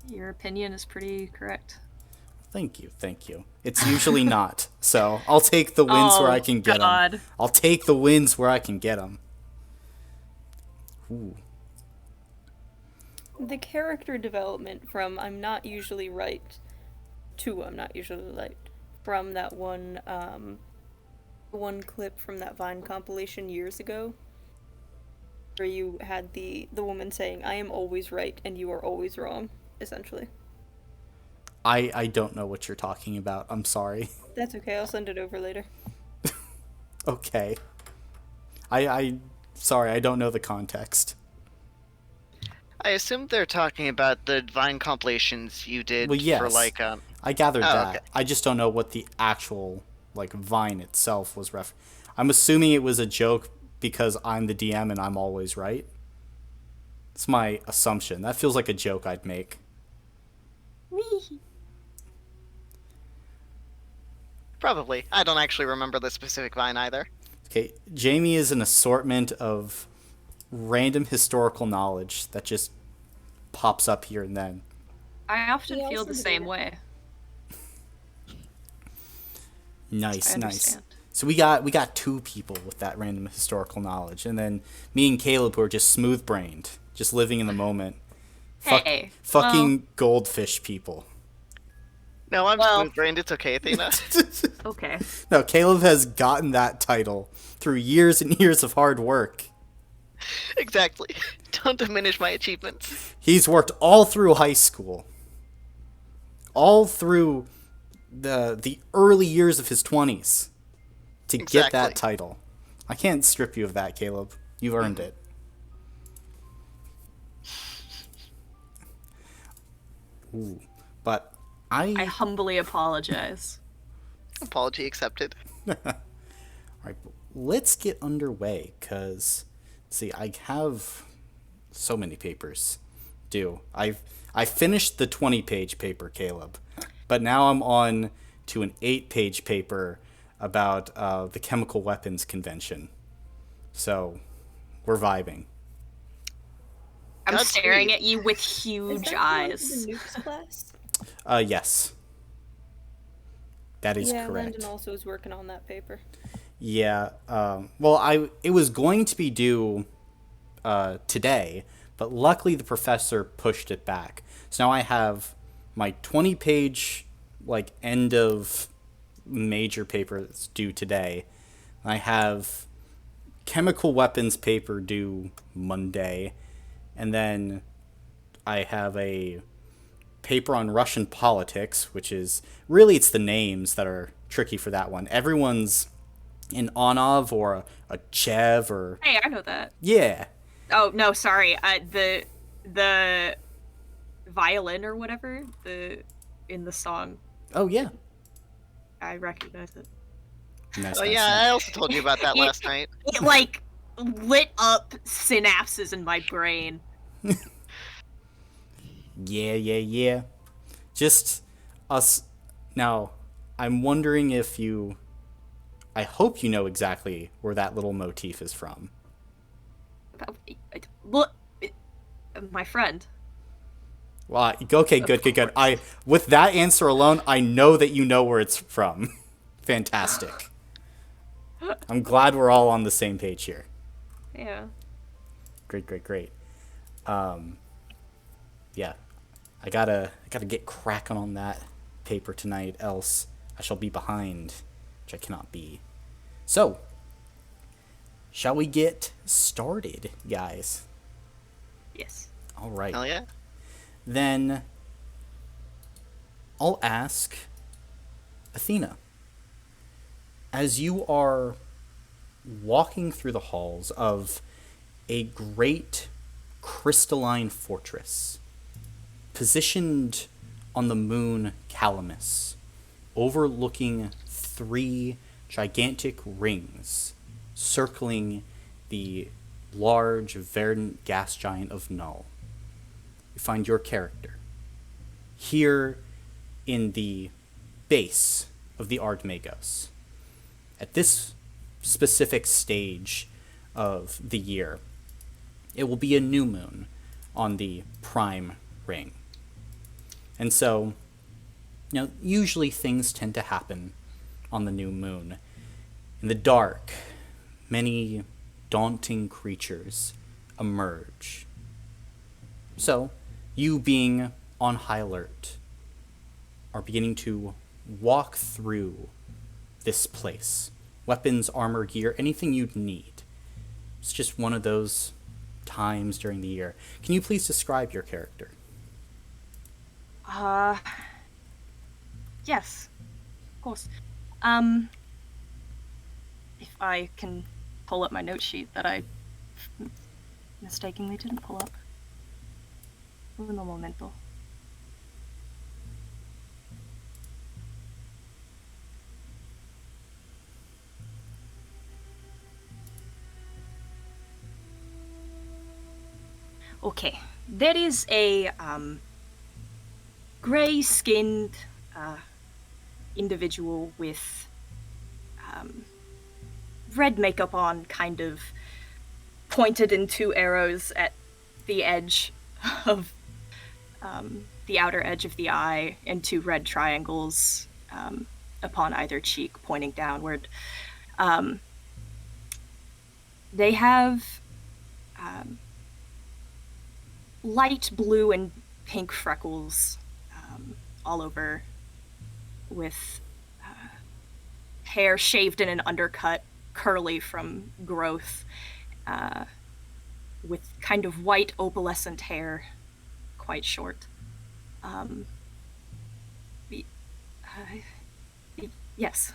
Your opinion is pretty correct. Thank you, thank you. It's usually not, so I'll take the wins where I Oh, can get them. God. I'll take the wins where I can get them. Ooh. The character development from I'm not usually right to I'm not usually right from that one clip from that Vine compilation years ago where you had the woman saying I am always right and you are always wrong, essentially. I don't know what you're talking about. I'm sorry. That's okay, I'll send it over later. Okay. I sorry, I don't know the context. I assume they're talking about the Vine compilations you Well, did for yes. like I gathered Oh, okay. that. I just don't know what the actual like Vine itself was I'm assuming it was a joke because I'm the DM and I'm always right. It's my assumption. That feels like a joke I'd make. Probably. I don't actually remember the specific Vine either. Okay, Jamie is an assortment of random historical knowledge that just pops up here and then. I often Yeah, I'll feel the send it same over. way. Nice, I nice. understand. So we got two people with that random historical knowledge, and then me and Caleb who are just smooth brained, just living in the moment. Hey, Fucking goldfish people. No, I'm Well- smooth-brained. It's okay, Athena. okay. No, Caleb has gotten that title through years and years of hard work. Exactly. Don't diminish my achievements. He's worked all through high school, all through the early years of his 20s to get that Exactly. title. I can't strip you of that, Caleb. You've earned it. Ooh, but I humbly apologize. Apology accepted. All right, let's get underway because, see, I have so many papers due. I finished the 20-page paper, Caleb, but now I'm on to an 8-page paper about the Chemical Weapons Convention. So we're vibing. I'm Godspeed. staring at you with Is huge that eyes. the nukes class? Yes. That is Yeah, correct. Landon also is working on that paper. Yeah. Well, it was going to be due today, but luckily the professor pushed it back. So now I have my 20-page like end of major paper that's due today. I have chemical weapons paper due Monday, and then I have a paper on Russian politics, which is really it's the names that are tricky for that one. Everyone's an Onov or a Chev or Hey, I know that. yeah. Oh no, sorry. The violin or whatever the in the song, Oh yeah. I recognize it. Nice, Oh nice, yeah, nice. I also told you about that last night. It like lit up synapses in my brain. Yeah, yeah, yeah. Just us. Now, I'm wondering if you. I hope you know exactly where that little motif is from. Look, my friend. Well, okay, good, good, good. With that answer alone, I know that you know where it's from. Fantastic. I'm glad we're all on the same page here. Yeah. Great, great, great. Yeah, I gotta get cracking on that paper tonight, else I shall be behind, which I cannot be. So, shall we get started, guys? Yes. All right. Hell yeah. Then I'll ask Athena, as you are walking through the halls of a great crystalline fortress positioned on the moon Calamus, overlooking 3 gigantic rings circling the large verdant gas giant of Null. You find your character here in the base of the Ardmagos. At this specific stage of the year, it will be a new moon on the prime ring. And so, usually things tend to happen on the new moon. In the dark, many daunting creatures emerge. So, you being on high alert, are beginning to walk through this place. Weapons, armor, gear, anything you'd need. It's just one of those times during the year. Can you please describe your character? Uh, yes, of course. Um, if I can pull up my note sheet that I mistakenly didn't pull up. Un momento. Okay, there is a gray-skinned individual with red makeup on, kind of pointed in two arrows at the edge of the outer edge of the eye, and two red triangles upon either cheek pointing downward. They have light blue and pink freckles all over, with hair shaved in an undercut, curly from growth, with kind of white opalescent hair, quite short. Yes.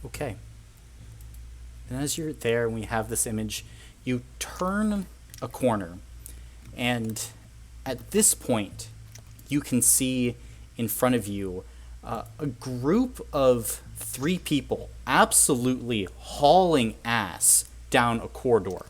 Okay. And as you're there and we have this image, you turn a corner, and at this point, you can see in front of you a group of 3 people absolutely hauling ass down a corridor.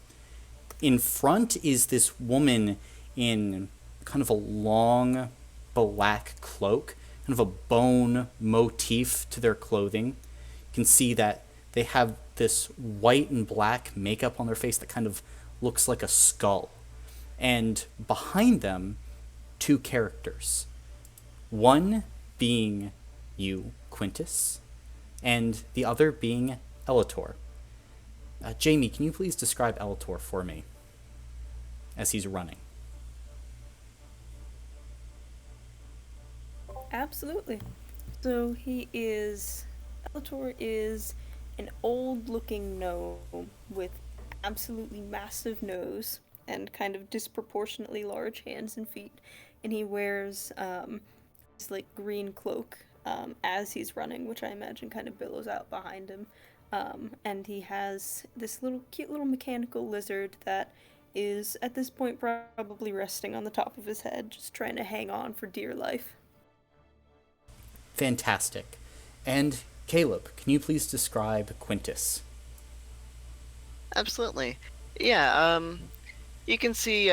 In front is this woman in kind of a long black cloak, kind of a bone motif to their clothing. You can see that they have this white and black makeup on their face that kind of looks like a skull. And behind them, 2 characters. One being you, Quintus, and the other being Elator. Jamie, can you please describe Elator for me as he's running? Absolutely. So Elator is an old-looking gnome with absolutely massive nose and kind of disproportionately large hands and feet, and he wears this like green cloak as he's running, which I imagine kind of billows out behind him. And he has this cute little mechanical lizard that is at this point probably resting on the top of his head, just trying to hang on for dear life. Fantastic. And Caleb, can you please describe Quintus? Absolutely. Yeah, you can see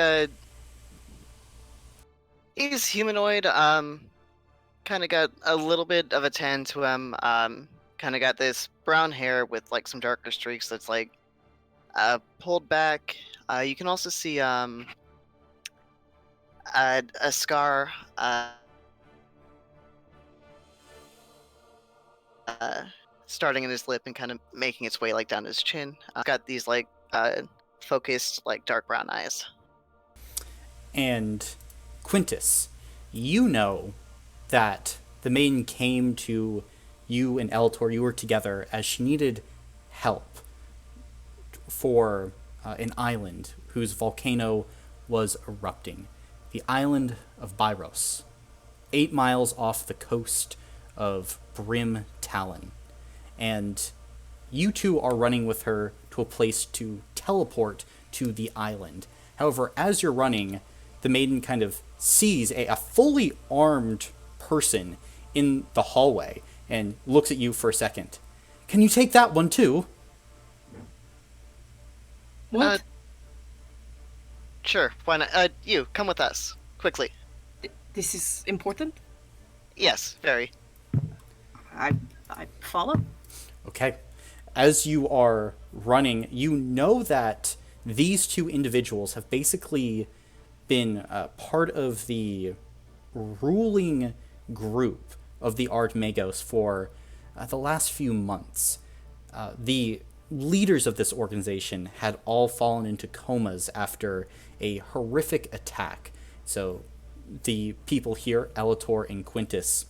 he's humanoid, kind of got a little bit of a tan to him, kind of got this brown hair with like some darker streaks that's like pulled back. You can also see a scar starting in his lip and kind of making its way like down his chin. Got these like focused like dark brown eyes. And Quintus, you know that the maiden came to you and Elator, you were together, as she needed help for an island whose volcano was erupting. The island of Byros, 8 miles off the coast of Brim Talon. And you 2 are running with her to a place to teleport to the island. However, as you're running, the maiden kind of sees a fully armed person in the hallway and looks at you for a second. Can you take that one too? What? Sure, why not? You, come with us, quickly. This is important? Yes, very. I follow. Okay. As you are running, you know that these 2 individuals have basically been part of the ruling group of the Ardmagos for the last few months. The leaders of this organization had all fallen into comas after a horrific attack. So the people here, Elator and Quintus,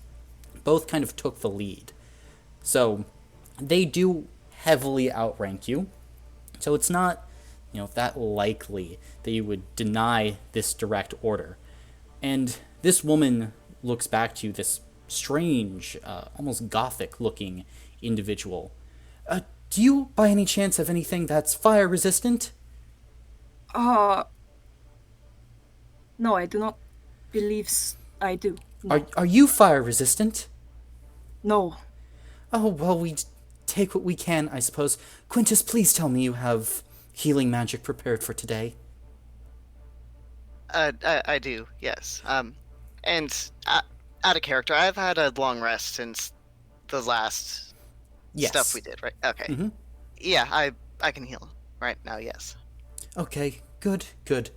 both kind of took the lead. So they do heavily outrank you. So it's not, that likely that you would deny this direct order. And this woman looks back to you, this strange, almost gothic-looking individual. Do you, by any chance, have anything that's fire-resistant? No, I do not believe I do. No. Are you fire-resistant? No. Oh, well, we take what we can, I suppose. Quintus, please tell me you have healing magic prepared for today. I do, yes. And out of character, I've had a long rest since the last stuff we did, right? Okay. Mm-hmm. Yeah, I can heal right now, yes. Okay, good.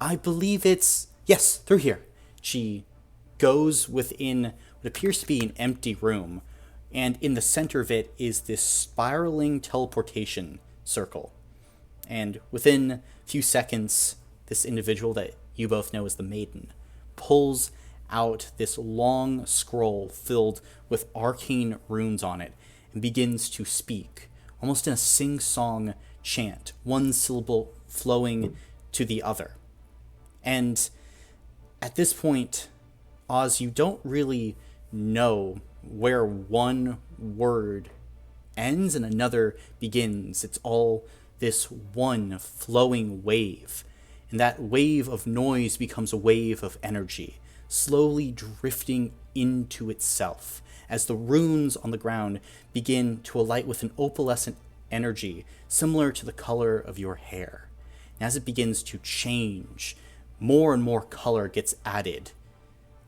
I believe it's... Yes, through here. She goes within what appears to be an empty room, and in the center of it is this spiraling teleportation circle. And within a few seconds, this individual that you both know as the Maiden pulls out this long scroll filled with arcane runes on it and begins to speak, almost in a sing-song chant, one syllable flowing to the other. And at this point, Oz, you don't really know where one word ends and another begins. It's all this one flowing wave. And that wave of noise becomes a wave of energy, slowly drifting into itself as the runes on the ground begin to alight with an opalescent energy similar to the color of your hair. And as it begins to change, more and more color gets added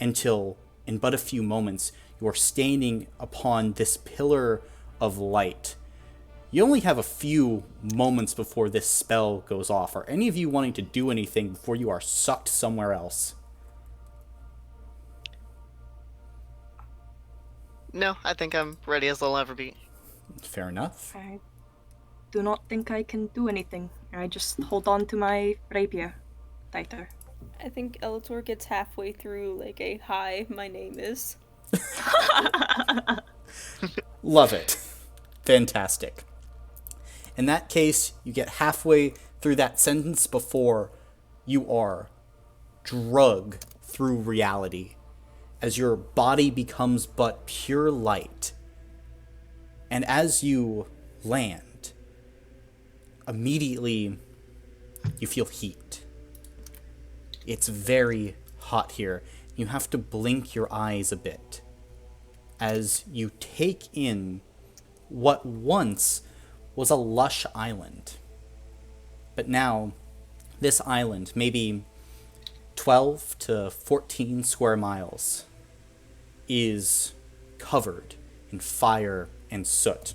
until, in but a few moments, you are standing upon this pillar of light. You only have a few moments before this spell goes off. Are any of you wanting to do anything before you are sucked somewhere else? No, I think I'm ready as I'll ever be. Fair enough. I do not think I can do anything. I just hold on to my rapier tighter. I think Elator gets halfway through like a hi, my name is. Love it. Fantastic. In that case, you get halfway through that sentence before you are drugged through reality as your body becomes but pure light. And as you land, immediately you feel heat. It's very hot here. You have to blink your eyes a bit as you take in what once was a lush island. But now, this island, maybe 12 to 14 square miles, is covered in fire and soot.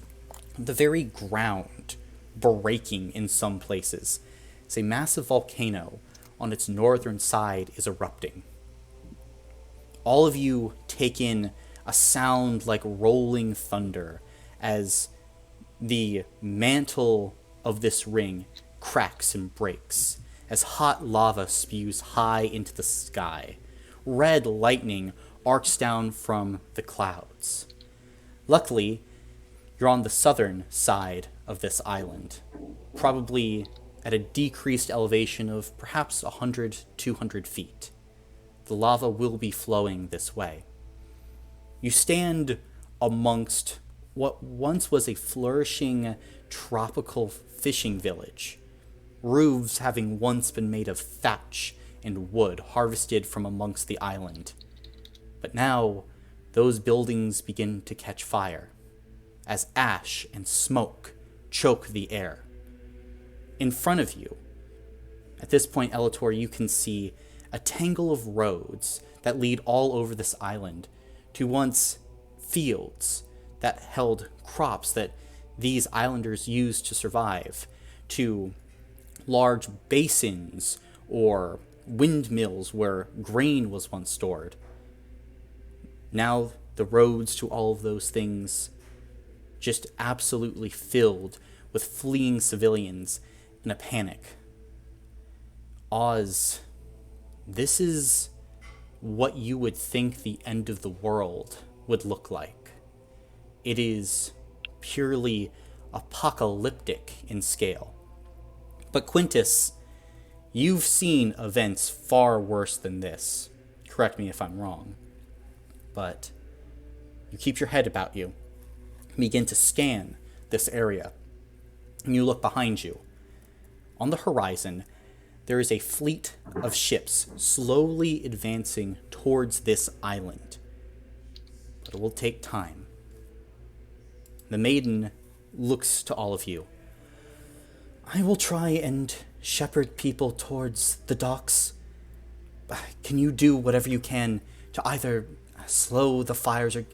The very ground breaking in some places. It's a massive volcano on its northern side is erupting. All of you take in a sound like rolling thunder as the mantle of this ring cracks and breaks as hot lava spews high into the sky. Red lightning arcs down from the clouds. Luckily, you're on the southern side of this island, probably at a decreased elevation of perhaps 100, 200 feet. The lava will be flowing this way. You stand amongst what once was a flourishing tropical fishing village, roofs having once been made of thatch and wood harvested from amongst the island. But now, those buildings begin to catch fire, as ash and smoke choke the air. In front of you, at this point, Elator, you can see a tangle of roads that lead all over this island to once fields that held crops that these islanders used to survive, to large basins or windmills where grain was once stored. Now the roads to all of those things just absolutely filled with fleeing civilians in a panic. Oz, this is what you would think the end of the world would look like. It is purely apocalyptic in scale. But Quintus, you've seen events far worse than this. Correct me if I'm wrong. But you keep your head about you, begin to scan this area, and you look behind you. On the horizon, there is a fleet of ships slowly advancing towards this island. But it will take time. The Maiden looks to all of you. I will try and shepherd people towards the docks. Can you do whatever you can to either slow the fires or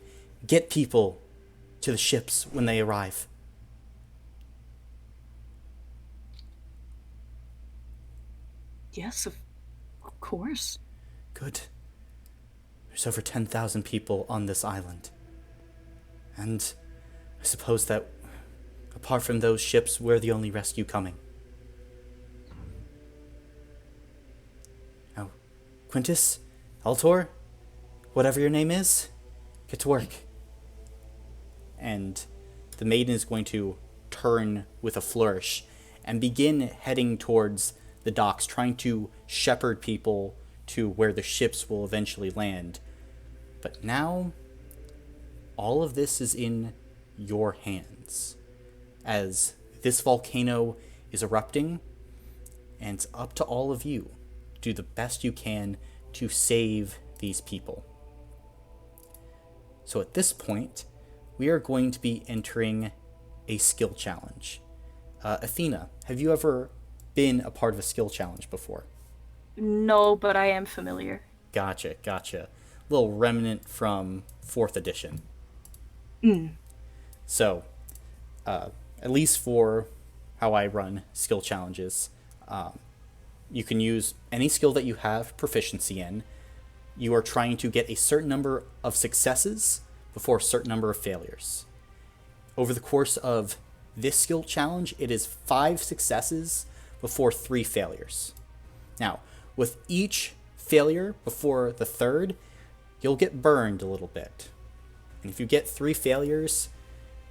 get people to the ships when they arrive? Yes, of course. Good. There's over 10,000 people on this island. And I suppose that, apart from those ships, we're the only rescue coming. Now, Quintus, Altor, whatever your name is, get to work. And the Maiden is going to turn with a flourish and begin heading towards the docks, trying to shepherd people to where the ships will eventually land. But now, all of this is in your hands, as this volcano is erupting, and it's up to all of you to do the best you can to save these people. So at this point, we are going to be entering a skill challenge. Athena, have you ever been a part of a skill challenge before? No, but I am familiar. Gotcha. Little remnant from 4th edition. So, at least for how I run skill challenges, you can use any skill that you have proficiency in. You are trying to get a certain number of successes before a certain number of failures. Over the course of this skill challenge, it is 5 successes before 3 failures. Now, with each failure before the third, you'll get burned a little bit. And if you get 3 failures,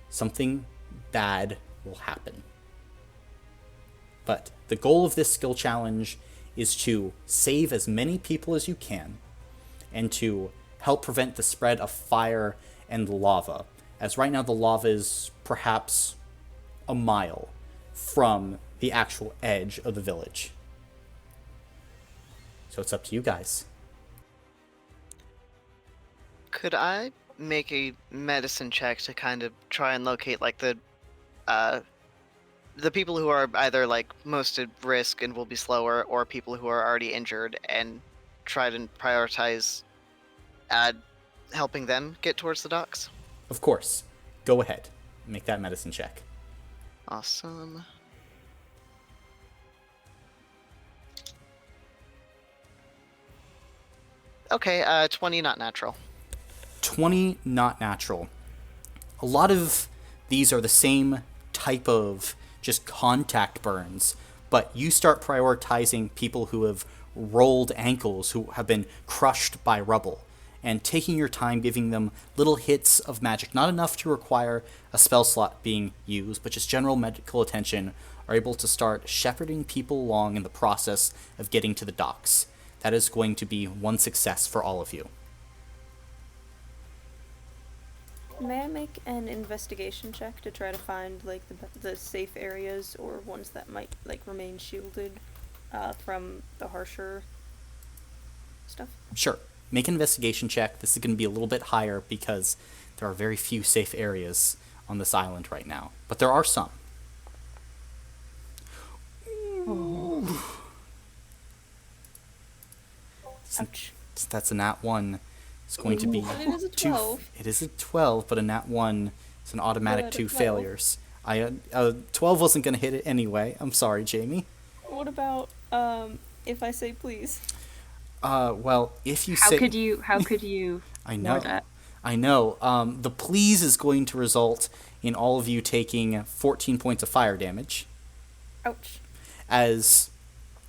something bad will happen. But the goal of this skill challenge is to save as many people as you can and to help prevent the spread of fire and lava. As right now the lava is perhaps a mile from the actual edge of the village. So it's up to you guys. Could I make a medicine check to kind of try and locate like the people who are either like most at risk and will be slower, or people who are already injured, and try to prioritize helping them get towards the docks? Of course. Go ahead. Make that medicine check. Awesome. Okay, 20 not natural. 20 not natural. A lot of these are the same type of just contact burns, but you start prioritizing people who have rolled ankles, who have been crushed by rubble, and taking your time giving them little hits of magic, not enough to require a spell slot being used, but just general medical attention, are able to start shepherding people along in the process of getting to the docks. That is going to be 1 success for all of you. May I make an investigation check to try to find like the safe areas or ones that might like remain shielded from the harsher stuff? Sure. Make an investigation check. This is going to be a little bit higher because there are very few safe areas on this island right now. But there are some. Ouch. That's a nat 1. It's going to be But it is a 12. It is a 12, but a nat 1 is an automatic But a 2 12. failures. 12 wasn't going to hit it anyway. I'm sorry, Jamie. What about if I say please? Well, if you How say... could you I ignore know. that? I know. The please is going to result in all of you taking 14 points of fire damage. Ouch. As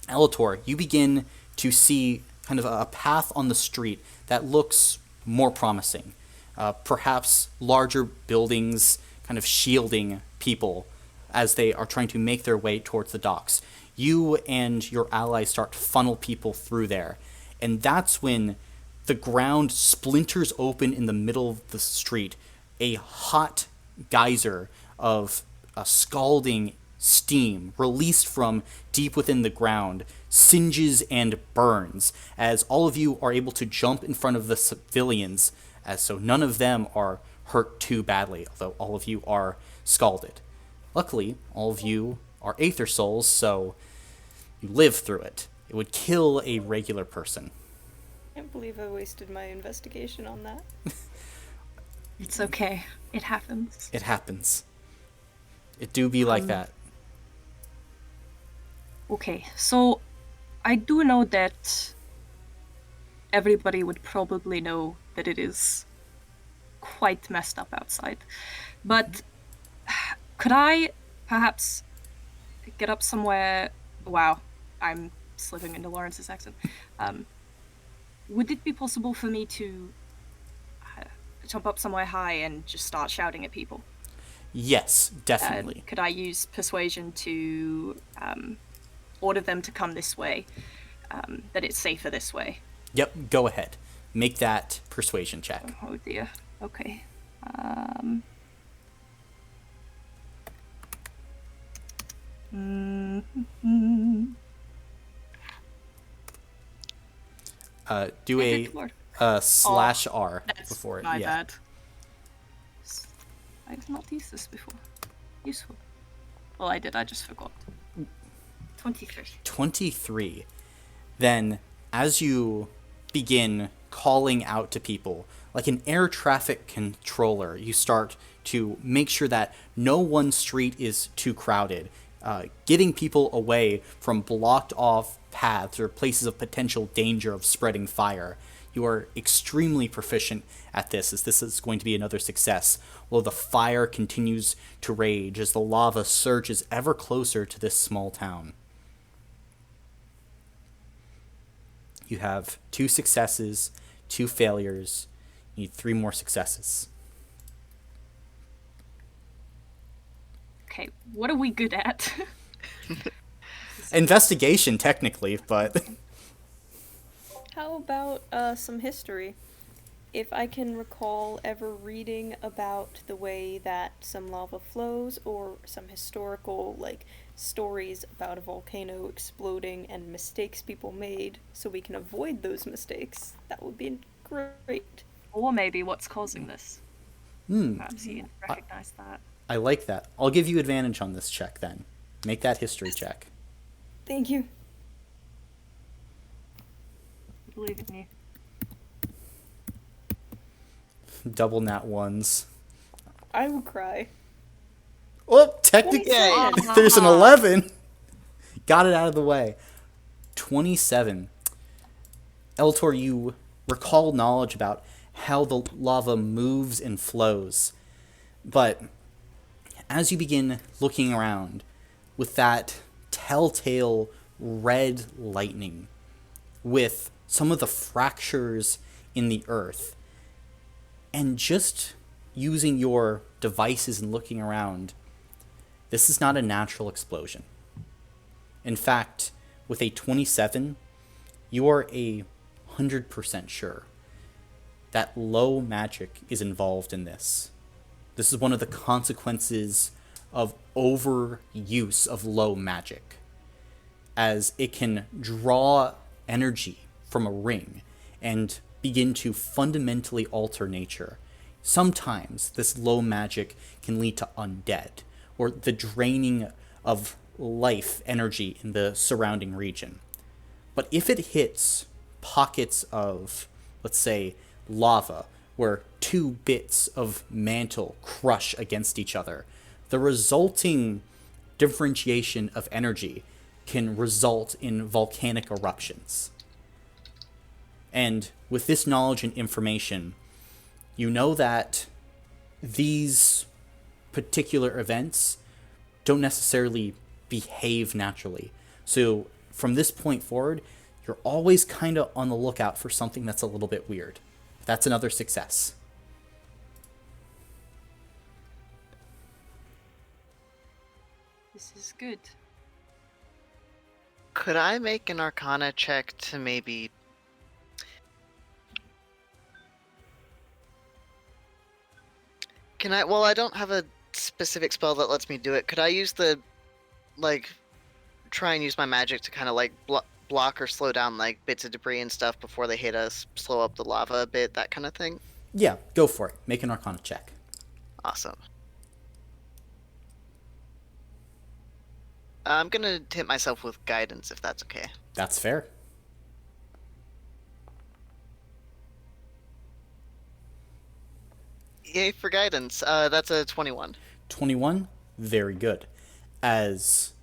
Elator, you begin to see kind of a path on the street that looks more promising. Perhaps larger buildings kind of shielding people as they are trying to make their way towards the docks. You and your allies start to funnel people through there. And that's when the ground splinters open in the middle of the street. A hot geyser of scalding steam released from deep within the ground singes and burns as all of you are able to jump in front of the civilians, as so none of them are hurt too badly, although all of you are scalded. Luckily, all of you are Aether Souls, so you live through it. It would kill a regular person. I can't believe I wasted my investigation on that. It's okay. It happens. It happens. It do be like that. Okay, so I do know that everybody would probably know that it is quite messed up outside. But could I perhaps get up somewhere? Wow, I'm slipping into Lawrence's accent. Would it be possible for me to jump up somewhere high and just start shouting at people? Yes, definitely. Could I use persuasion to order them to come this way, that it's safer this way? Yep, go ahead. Make that persuasion check. Oh dear. Okay. Do a Good lord. slash R That's before it. my Yeah. bad. I've not used this before. Useful. Well, I did. I just forgot. 23. 23. Then, as you begin calling out to people, like an air traffic controller, you start to make sure that no one street is too crowded, getting people away from blocked off paths or places of potential danger of spreading fire. You are extremely proficient at this, as this is going to be another success, while the fire continues to rage as the lava surges ever closer to this small town. You have 2 successes, 2 failures. You need 3 more successes. Okay, what are we good at? Investigation, technically, but... How about some history? If I can recall ever reading about the way that some lava flows, or some historical, like, stories about a volcano exploding and mistakes people made, so we can avoid those mistakes, that would be great. Or maybe what's causing this. Perhaps you recognize that. I like that. I'll give you advantage on this check, then. Make that history check. Thank you. I believe in you. Double nat ones. I will cry. Oh, technically, Yay. there's an 11. Got it out of the way. 27. Eltor, you recall knowledge about how the lava moves and flows. But as you begin looking around with that telltale red lightning, with some of the fractures in the earth, and just using your devices and looking around, this is not a natural explosion. In fact, with a 27, you are 100% sure that low magic is involved in this. This is one of the consequences of overuse of low magic, as it can draw energy from a ring and begin to fundamentally alter nature. Sometimes this low magic can lead to undead, or the draining of life energy in the surrounding region. But if it hits pockets of, let's say, lava, where 2 bits of mantle crush against each other, the resulting differentiation of energy can result in volcanic eruptions. And with this knowledge and information, You know that these particular events don't necessarily behave naturally. So from this point forward, you're always kind of on the lookout for something that's a little bit weird. That's another success. This is good. Could I make an Arcana check to maybe... Can I... Well, I don't have a specific spell that lets me do it. Could I use the... Like, try and use my magic to kind of, like, block or slow down, like, bits of debris and stuff before they hit us, slow up the lava a bit, that kind of thing? Yeah, go for it. Make an Arcana check. Awesome. I'm gonna hit myself with guidance, if that's okay. That's fair. Yay for guidance. That's a 21. 21, very good. As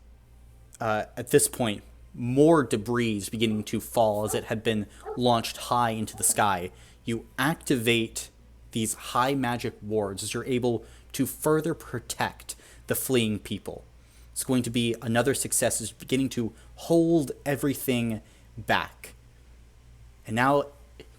at this point, more debris is beginning to fall as it had been launched high into the sky. You activate these high magic wards as you're able to further protect the fleeing people. It's going to be another success, is beginning to hold everything back. And now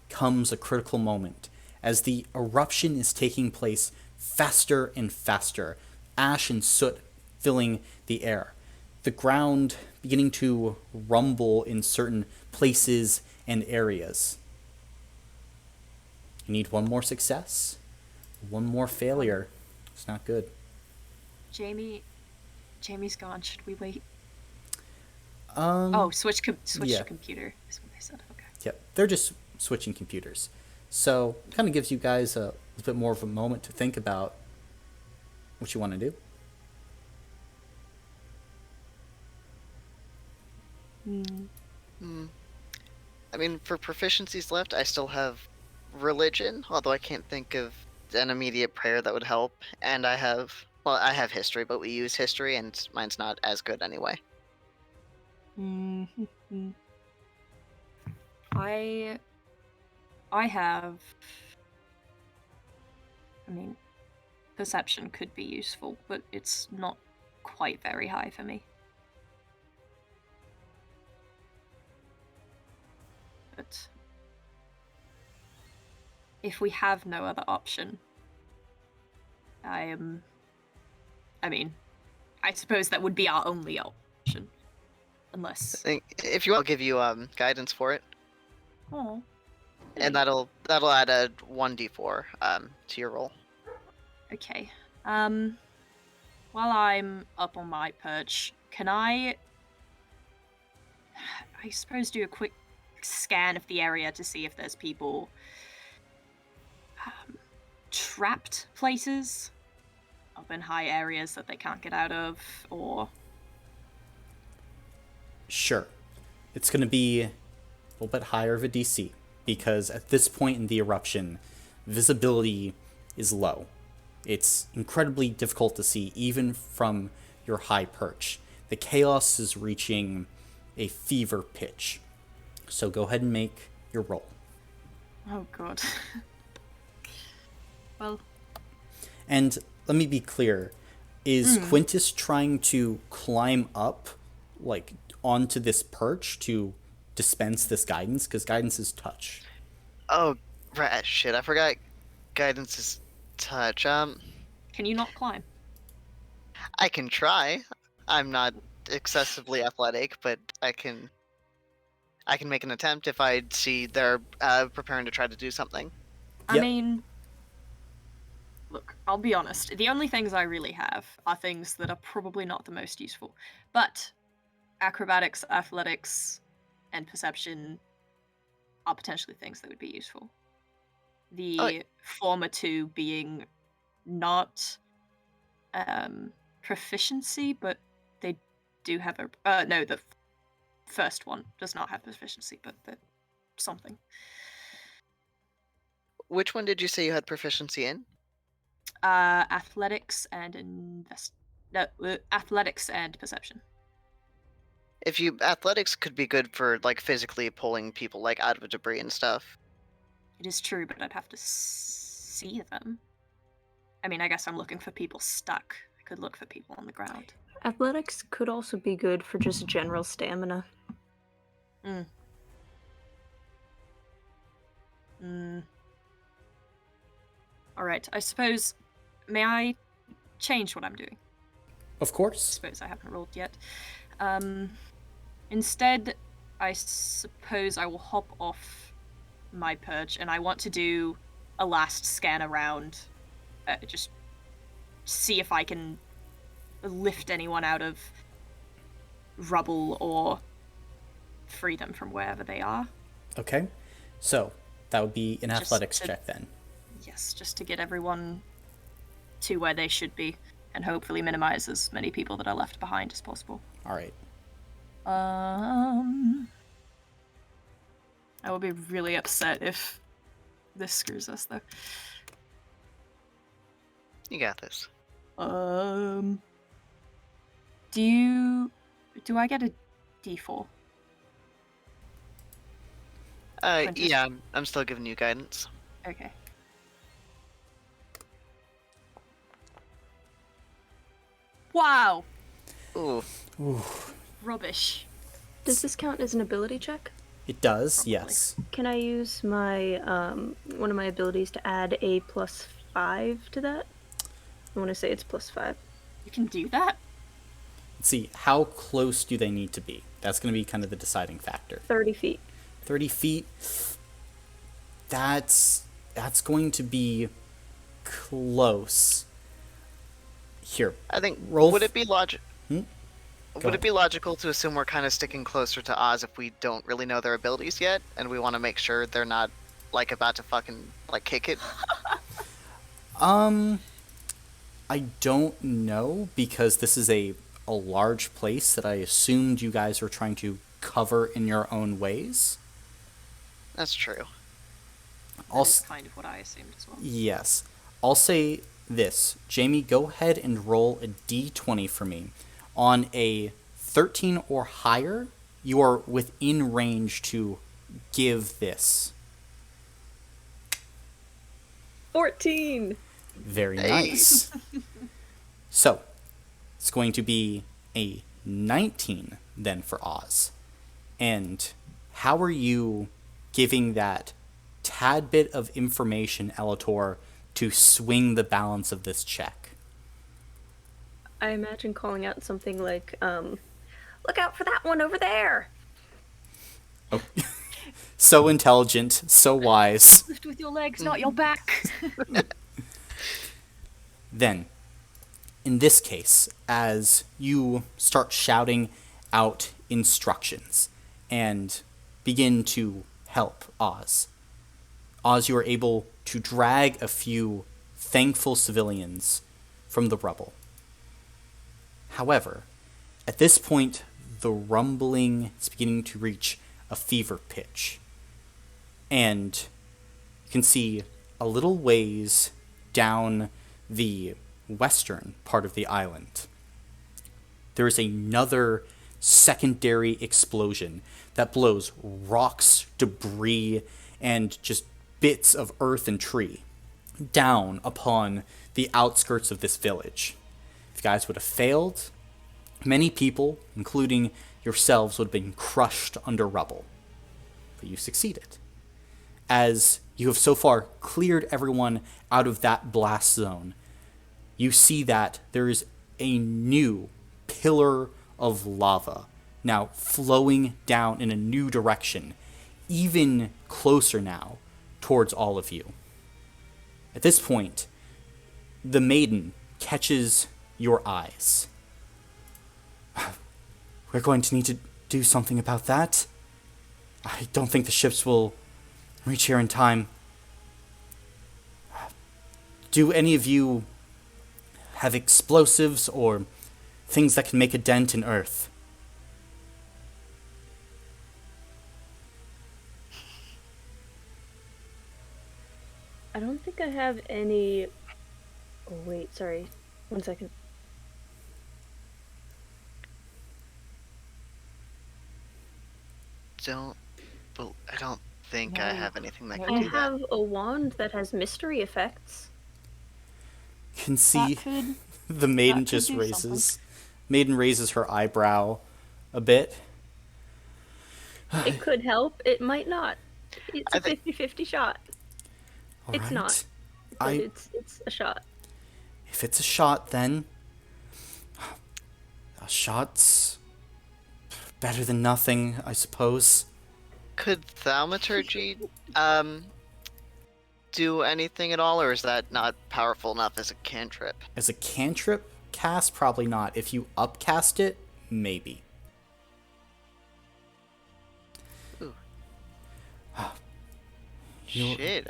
comes a critical moment as the eruption is taking place faster and faster, ash and soot filling the air. The ground beginning to rumble in certain places and areas. You need one more success, one more failure. It's not good. Jamie's gone. Should we wait? Switch yeah. to computer is what they said. Okay. Yep, they're just switching computers. So it kind of gives you guys a little bit more of a moment to think about what you want to do. I mean, for proficiencies left, I still have religion, although I can't think of an immediate prayer that would help. And I have history, but we use history, and mine's not as good anyway. I have. I mean, perception could be useful, but it's not quite very high for me. But if we have no other option, I suppose that would be our only option. Unless... I think if you want, I'll give you guidance for it. Oh. And that'll add a 1d4 to your roll. Okay. While I'm up on my perch, can I suppose do a quick scan of the area to see if there's people trapped places up in high areas that they can't get out of, or... Sure. It's going to be a little bit higher of a DC, because at this point in the eruption, visibility is low. It's incredibly difficult to see, even from your high perch. The chaos is reaching a fever pitch. So go ahead and make your roll. Oh god. Well... And let me be clear. Is Quintus trying to climb up, like, onto this perch to dispense this guidance? Because guidance is touch. Oh, right. Shit, I forgot guidance is touch. Can you not climb? I can try. I'm not excessively athletic, but I can make an attempt if I see they're preparing to try to do something. I Yep. mean, look, I'll be honest. The only things I really have are things that are probably not the most useful. But acrobatics, athletics, and perception are potentially things that would be useful. The former two being not proficiency, but they do have a... no, the first one does not have proficiency, but something. Which one did you say you had proficiency in? Athletics and athletics and perception. If you athletics could be good for like physically pulling people like out of debris and stuff. It is true, but I'd have to see them. I mean, I guess I'm looking for people stuck. I could look for people on the ground. Athletics could also be good for just general stamina. Alright, I suppose... May I change what I'm doing? Of I course. suppose I haven't rolled yet. Instead, I suppose I will hop off my perch, and I want to do a last scan around. Just see if I can lift anyone out of rubble or free them from wherever they are. Okay. So that would be an Just athletics to- check then. Yes, just to get everyone to where they should be, and hopefully minimize as many people that are left behind as possible. All right. I will be really upset if this screws us, though. You got this. Do I get a D4? Quintus? Yeah, I'm still giving you guidance. Okay. Wow! Ooh. Rubbish. Does this count as an ability check? It does, Probably. yes. Can I use my one of my abilities to add a +5 to that? I want to say it's +5. You can do that? Let's see, how close do they need to be? That's going to be kind of the deciding factor. 30 feet. 30 feet. That's going to be close. Here. I think. Roll Would it be Go Would ahead. it be logical to assume we're kind of sticking closer to Oz if we don't really know their abilities yet, and we want to make sure they're not like about to fucking like kick it? I don't know, because this is a large place that I assumed you guys were trying to cover in your own ways. That's true. That's kind of what I assumed as well. Yes. I'll say this. Jamie, go ahead and roll a d20 for me. On a 13 or higher, you are within range to give this. 14! Very Hey. nice. So, it's going to be a 19 then for Oz. And how are you giving that tad bit of information, Elator, to swing the balance of this check? I imagine calling out something like, look out for that one over there! Oh. So intelligent, so wise. Lift with your legs, not your back. Then, in this case, as you start shouting out instructions and begin to help Oz, you are able to drag a few thankful civilians from the rubble. However, at this point, the rumbling is beginning to reach a fever pitch. And you can see a little ways down the western part of the island, there is another secondary explosion that blows rocks, debris, and just bits of earth and tree down upon the outskirts of this village. If you guys would have failed, many people, including yourselves, would have been crushed under rubble. But you succeeded, as you have so far cleared everyone out of that blast zone. You see that there is a new pillar of lava now flowing down in a new direction, even closer now towards all of you. At this point, the Maiden catches your eyes. We're going to need to do something about that. I don't think the ships will reach here in time. Do any of you have explosives or things that can make a dent in Earth? I don't think I have any... Oh, wait, sorry. 1 second. I don't think I have anything that No. can I do that. have a wand that has mystery effects. Can see That could the maiden that could just do raises. Maiden raises her eyebrow a bit. It could help, it might not. It's I a think- 50-50 shot. All It's right. not. But it's a shot. If it's a shot, then a shot's better than nothing, I suppose. Could thaumaturgy do anything at all, or is that not powerful enough as a cantrip? As a cantrip cast, probably not. If you upcast it, maybe. Ooh. You're- Shit,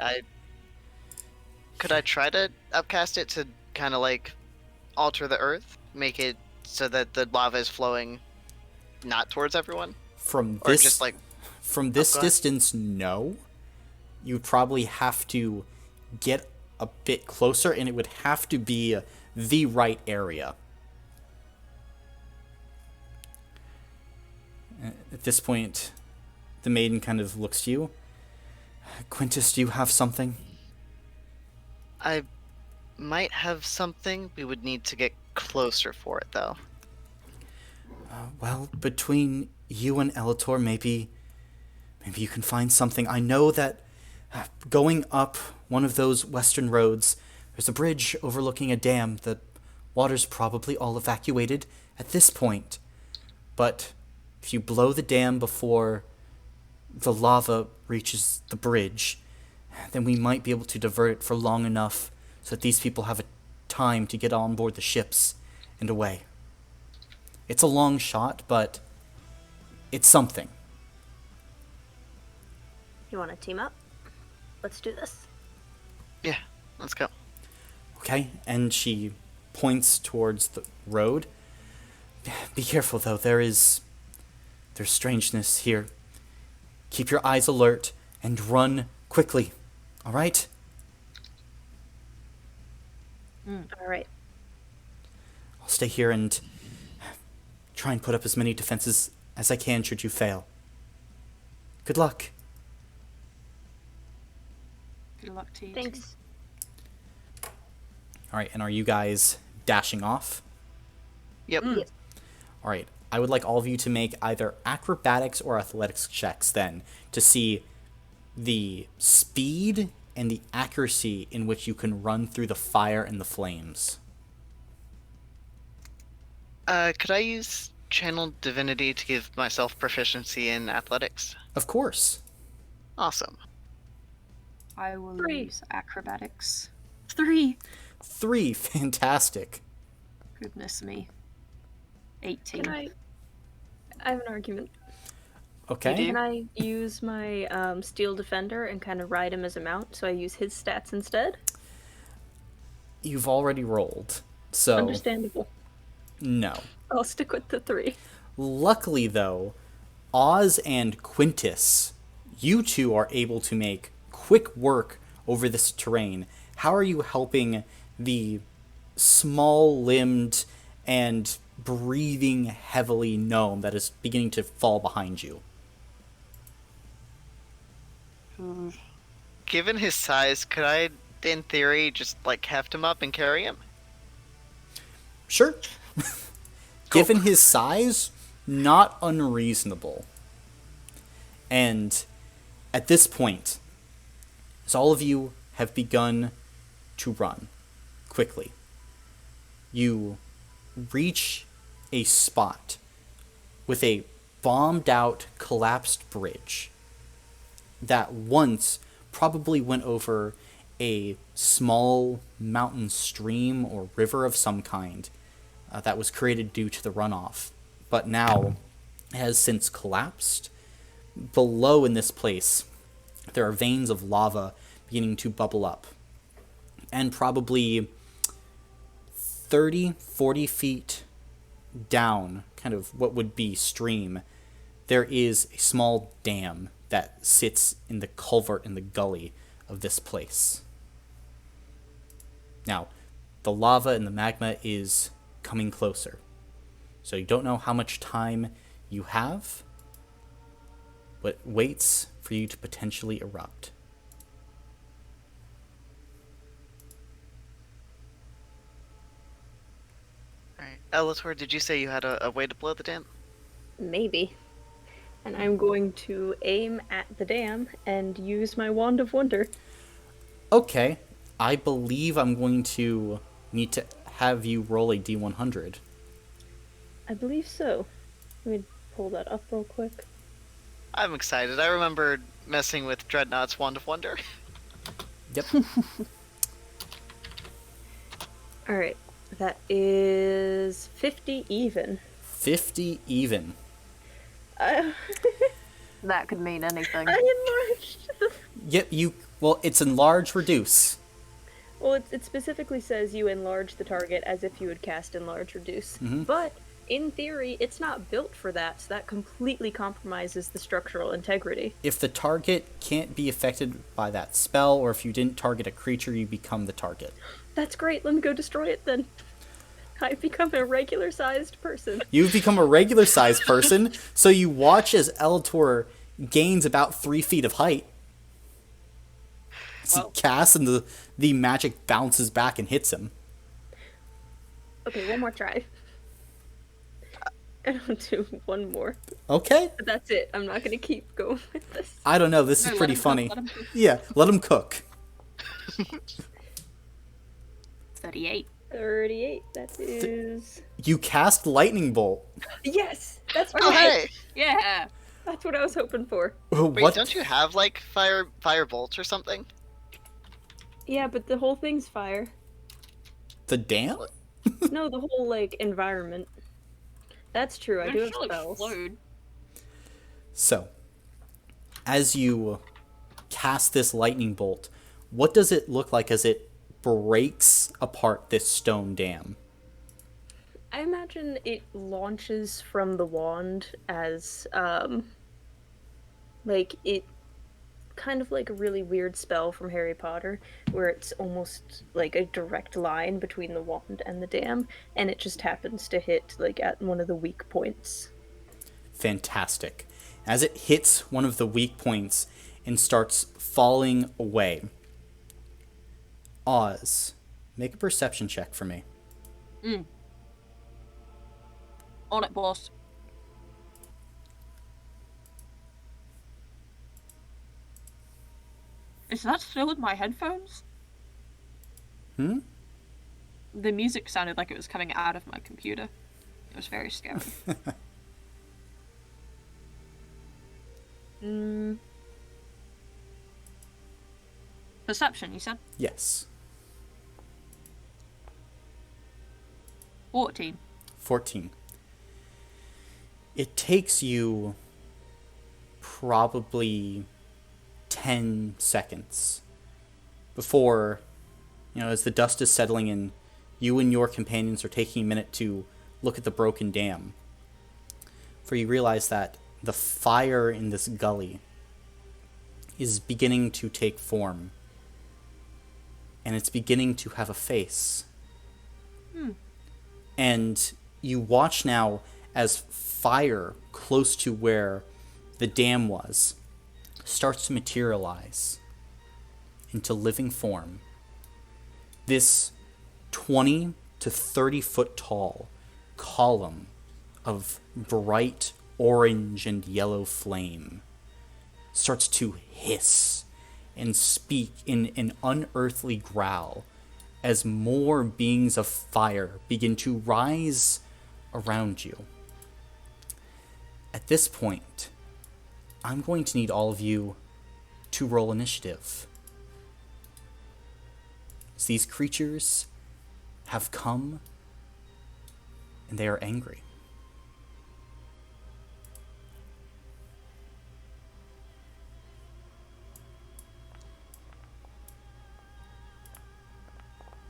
could I try to upcast it to kind of like alter the earth, make it so that the lava is flowing not towards everyone, From or this, just like from this go ahead. distance, no. You'd probably have to get a bit closer, and it would have to be the right area. At this point, the maiden kind of looks to you. Quintus, do you have something? I might have something. We would need to get closer for it, though. Well, between you and Elator, maybe you can find something. I know that going up one of those western roads, there's a bridge overlooking a dam. The water's probably all evacuated at this point. But if you blow the dam before the lava reaches the bridge, then we might be able to divert it for long enough so that these people have a time to get on board the ships and away. It's a long shot, but it's something. You want to team up? Let's do this. Yeah, let's go. Okay, and she points towards the road. Be careful, though. There's strangeness here. Keep your eyes alert and run quickly. All right? All right. I'll stay here and try and put up as many defenses as I can should you fail. Good luck. Good luck to you. Thanks. All right, and are you guys dashing off? Yep. Yes. All right, I would like all of you to make either acrobatics or athletics checks then to see the speed and the accuracy in which you can run through the fire and the flames. Could I use Channel Divinity to give myself proficiency in athletics? Of course. Awesome. I will 3. use acrobatics. 3. 3, fantastic. Goodness me. 18. Can I have an argument. Okay. Can I use my Steel Defender and kind of ride him as a mount, so I use his stats instead? You've already rolled, so Understandable. no. I'll stick with the 3. Luckily, though, Oz and Quintus, you two are able to make quick work over this terrain. How are you helping the small-limbed and breathing heavily gnome that is beginning to fall behind you? Given his size, could I, in theory, just like heft him up and carry him? Sure. Given his size, not unreasonable. And at this point, as all of you have begun to run quickly, you reach a spot with a bombed out, collapsed bridge that once probably went over a small mountain stream or river of some kind that was created due to the runoff, but now has since collapsed. Below in this place, there are veins of lava beginning to bubble up. And probably 30, 40 feet down, kind of what would be stream, there is a small dam that sits in the culvert in the gully of this place. Now, the lava and the magma is coming closer. So you don't know how much time you have, but waits for you to potentially erupt. Alright. Elator, did you say you had a way to blow the dam? Maybe. And I'm going to aim at the dam and use my Wand of Wonder. Okay, I believe I'm going to need to have you roll a D100. I believe so. Let me pull that up real quick. I'm excited. I remember messing with Dreadnought's Wand of Wonder. Yep. Alright, that is 50 even. 50 even. I That could mean anything. enlarged. Yep, well, it's enlarge, reduce. Well, it specifically says you enlarge the target as if you would cast enlarge reduce. But in theory, it's not built for that, so that completely compromises the structural integrity. If the target can't be affected by that spell, or if you didn't target a creature, you become the target. That's great. Let me go destroy it then. I've become a regular-sized person. You've become a regular-sized person, so you watch as Elator gains about 3 feet of height. As he casts, and the magic bounces back and hits him. Okay, one more try. And I'll do one more. Okay. But that's it. I'm not gonna keep going with this. I don't know, this is pretty funny. Yeah, let him cook. 38. 38. That is... You cast lightning bolt. Yes! That's Oh, right! hey! Yeah. That's what I was hoping for. Wait, What? don't you have, like, fire bolts or something? Yeah, but the whole thing's fire. The dam? No, the whole, like, environment. That's true, I do have spells. So, as you cast this lightning bolt, what does it look like as it breaks apart this stone dam? I imagine it launches from the wand as, like, it kind of like a really weird spell from Harry Potter, where it's almost like a direct line between the wand and the dam, and it just happens to hit, like, at one of the weak points. Fantastic. As it hits one of the weak points and starts falling away, Oz, make a perception check for me. On it, boss. Is that still in my headphones? Hmm? The music sounded like it was coming out of my computer. It was very scary. Perception, you said? Yes. 14. 14. It takes you probably 10 seconds before, as the dust is settling in, you and your companions are taking a minute to look at the broken dam. For you realize that the fire in this gully is beginning to take form. And it's beginning to have a face. And you watch now as fire close to where the dam was starts to materialize into living form. This 20 to 30 foot tall column of bright orange and yellow flame starts to hiss and speak in an unearthly growl as more beings of fire begin to rise around you. At this point, I'm going to need all of you to roll initiative. As these creatures have come and they are angry.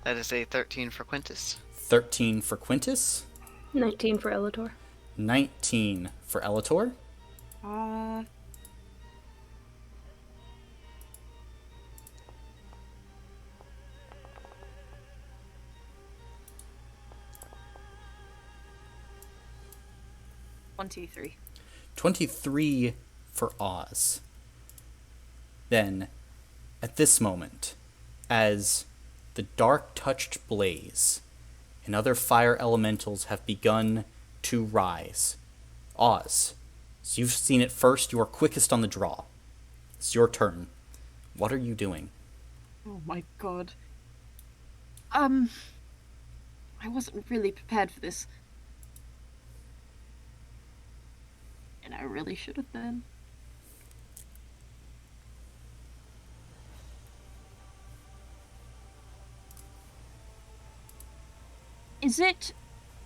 That is a 13 for Quintus. 13 for Quintus. 19 for Elator. 19 for Elator. Uh, $23. 23 for Oz. Then, at this moment, as the dark touched blaze and other fire elementals have begun to rise, Oz, so you've seen it first, you are quickest on the draw. It's your turn. What are you doing? Oh my god. I wasn't really prepared for this. And I really should have been. Is it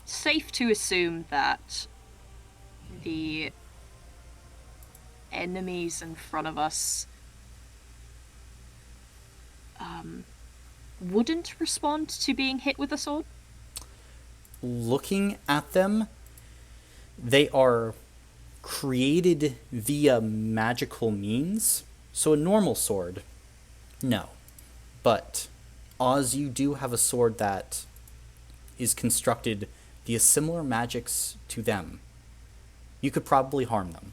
safe to assume that the enemies in front of us wouldn't respond to being hit with a sword? Looking at them, they are created via magical means. So a normal sword, no. But, Oz, you do have a sword that is constructed via similar magics to them. You could probably harm them.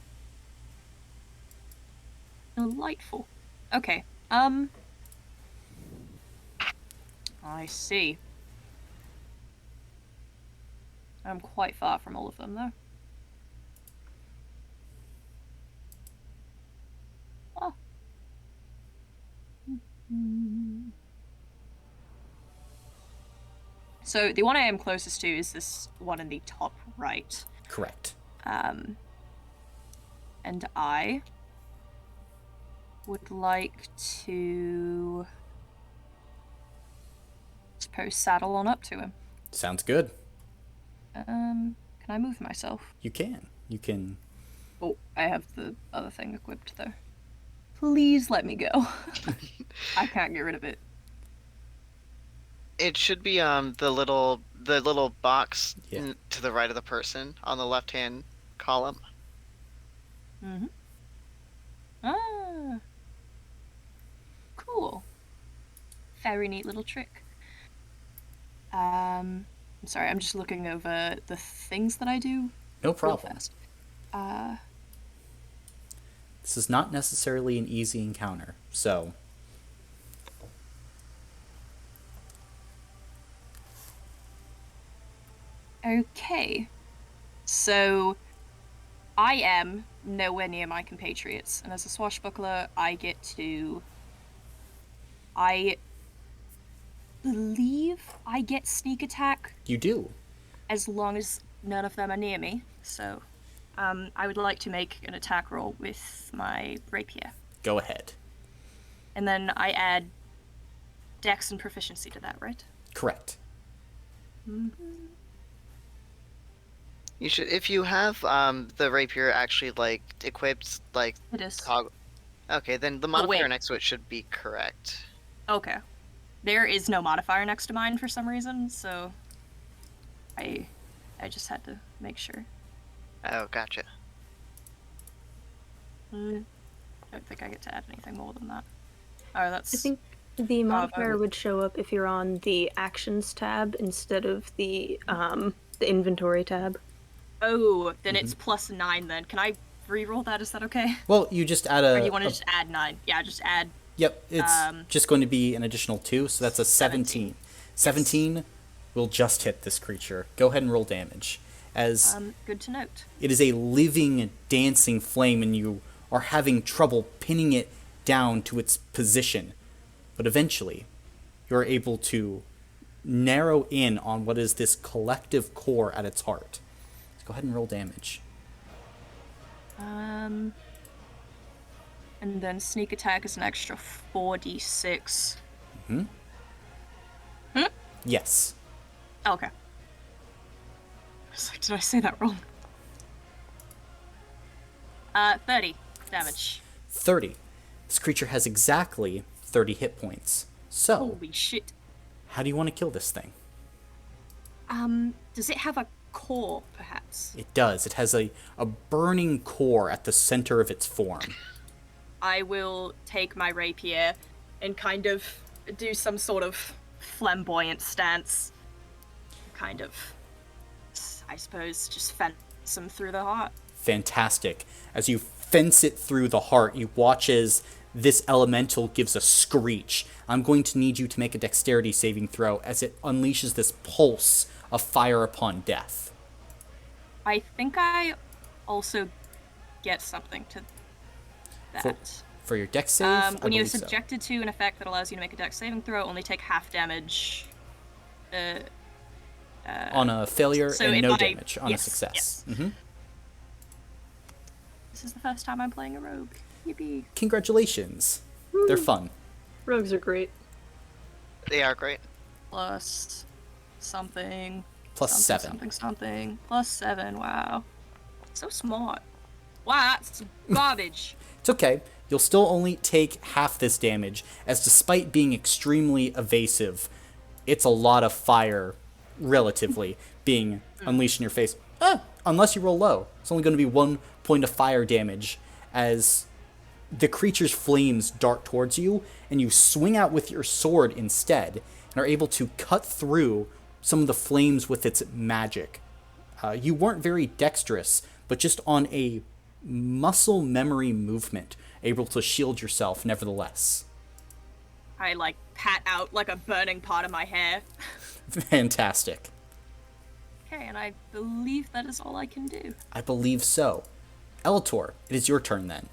Delightful. Okay, I see. I'm quite far from all of them, though. Oh. So the one I am closest to is this one in the top right. Correct. And I would like to, suppose, saddle on up to him. Sounds good. Can I move myself? You can. You can. Oh, I have the other thing equipped though. Please let me go. I can't get rid of it. It should be the little box Yeah. to the right of the person on the left-hand column. Mm-hmm. Ah. Cool. Very neat little trick. I'm sorry, I'm just looking over the things that I do No real problem. fast. This is not necessarily an easy encounter, so. Okay. So, I am nowhere near my compatriots, and as a swashbuckler, I believe I get sneak attack You do. as long as none of them are near me. So, I would like to make an attack roll with my rapier. Go ahead. And then I add dex and proficiency to that, right? Correct. You should, if you have the rapier actually like equipped, like It is. toggle. Okay, then the Oh, modifier wait. next to it should be correct. Okay. There is no modifier next to mine for some reason, so I just had to make sure. Oh, gotcha. I don't think I get to add anything more than that. Oh, that's... I think the modifier would- would show up if you're on the actions tab instead of the inventory tab. Oh, then it's +9 then. Can I re-roll that? Is that okay? Well, you just add Or a. do you want to just add 9? Yeah, just add... Yep, it's just going to be an additional 2, so that's a 17. 17 will just hit this creature. Go ahead and roll damage. As good to note. it is a living, dancing flame, and you are having trouble pinning it down to its position. But eventually, you're able to narrow in on what is this collective core at its heart. Let's go ahead and roll damage. And then sneak attack is an extra 4d6. Yes. Oh, okay. I was like, did I say that wrong? 30 damage. 30. This creature has exactly 30 hit points. So, Holy shit. how do you want to kill this thing? Does it have a core, perhaps? It does. It has a burning core at the center of its form. I will take my rapier and kind of do some sort of flamboyant stance. Kind of, I suppose, just fence him through the heart. Fantastic. As you fence it through the heart, you watch as this elemental gives a screech. I'm going to need you to make a dexterity saving throw as it unleashes this pulse of fire upon death. I think I also get something to that. For your dex save, I When you're believe so. subjected to an effect that allows you to make a dex saving throw, only take half damage. On a failure so and if no I- damage on yes, a success. yes. This is the first time I'm playing a rogue. Yippee. Congratulations. They're fun. Rogues are great. They are great. Plus something. Plus something, 7. something. Plus 7, wow. So smart. Wow, that's garbage. It's okay. You'll still only take half this damage, as despite being extremely evasive, it's a lot of fire, relatively, being unleashed in your face. Unless you roll low. It's only going to be 1 point of fire damage, as the creature's flames dart towards you, and you swing out with your sword instead, and are able to cut through some of the flames with its magic. You weren't very dexterous, but just on a muscle memory movement, able to shield yourself nevertheless. I, pat out, a burning part of my hair. Fantastic. Okay, and I believe that is all I can do. I believe so. Elator, it is your turn then.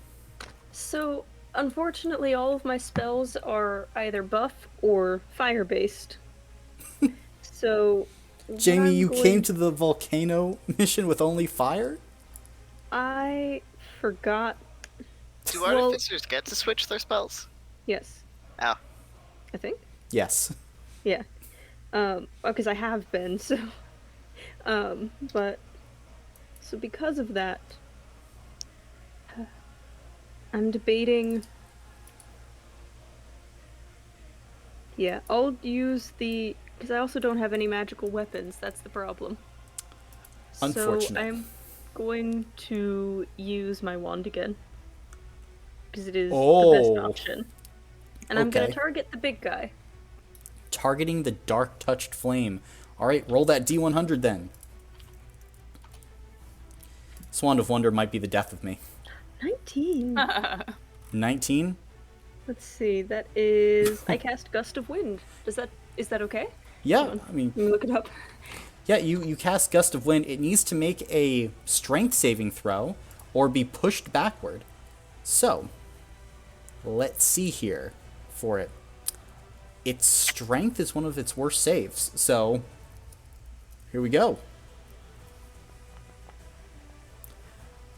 So, unfortunately, all of my spells are either buff or fire-based. So, what Jamie, I'm you going- came to the volcano mission with only fire? I forgot. Do Well- artificers get to switch their spells? Yes, Oh. I think. Yes. Yeah. Because I have been, so. But. So, because of that, I'm debating. Yeah, I'll use the. Because I also don't have any magical weapons, that's the problem. Unfortunate. So, I'm going to use my wand again. Because it is the best Oh. option. And I'm gonna Okay. target the big guy. Targeting the dark touched flame. Alright, roll that D100 then. Swan of Wonder might be the death of me. 19. 19? Let's see, that is. I cast Gust of Wind. Is that okay? Yeah, I mean, Let me look it up. yeah, you cast Gust of Wind. It needs to make a strength saving throw or be pushed backward. So, let's see here for it. Its strength is one of its worst saves. So, here we go.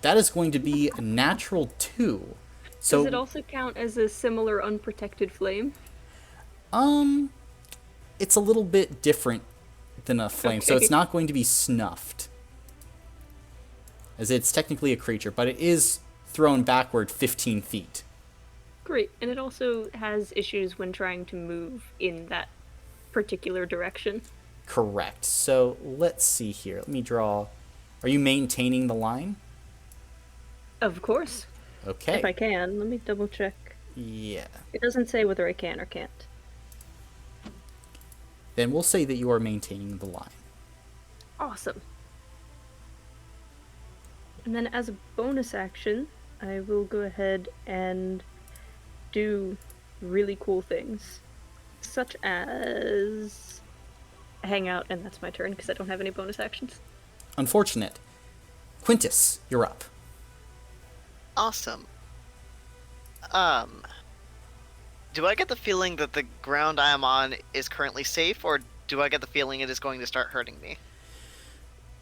That is going to be a natural 2. So, Does it also count as a similar unprotected flame? it's a little bit different than a flame, so Okay. it's not going to be snuffed. As it's technically a creature, but it is thrown backward 15 feet. Great, and it also has issues when trying to move in that particular direction. Correct. So let's see here. Let me draw. Are you maintaining the line? Of course. Okay. If I can. Let me double check. Yeah. It doesn't say whether I can or can't. Then we'll say that you are maintaining the line. Awesome. And then as a bonus action, I will go ahead and do really cool things. Such as hang out, and that's my turn because I don't have any bonus actions. Unfortunate. Quintus, you're up. Awesome. Do I get the feeling that the ground I am on is currently safe, or do I get the feeling it is going to start hurting me?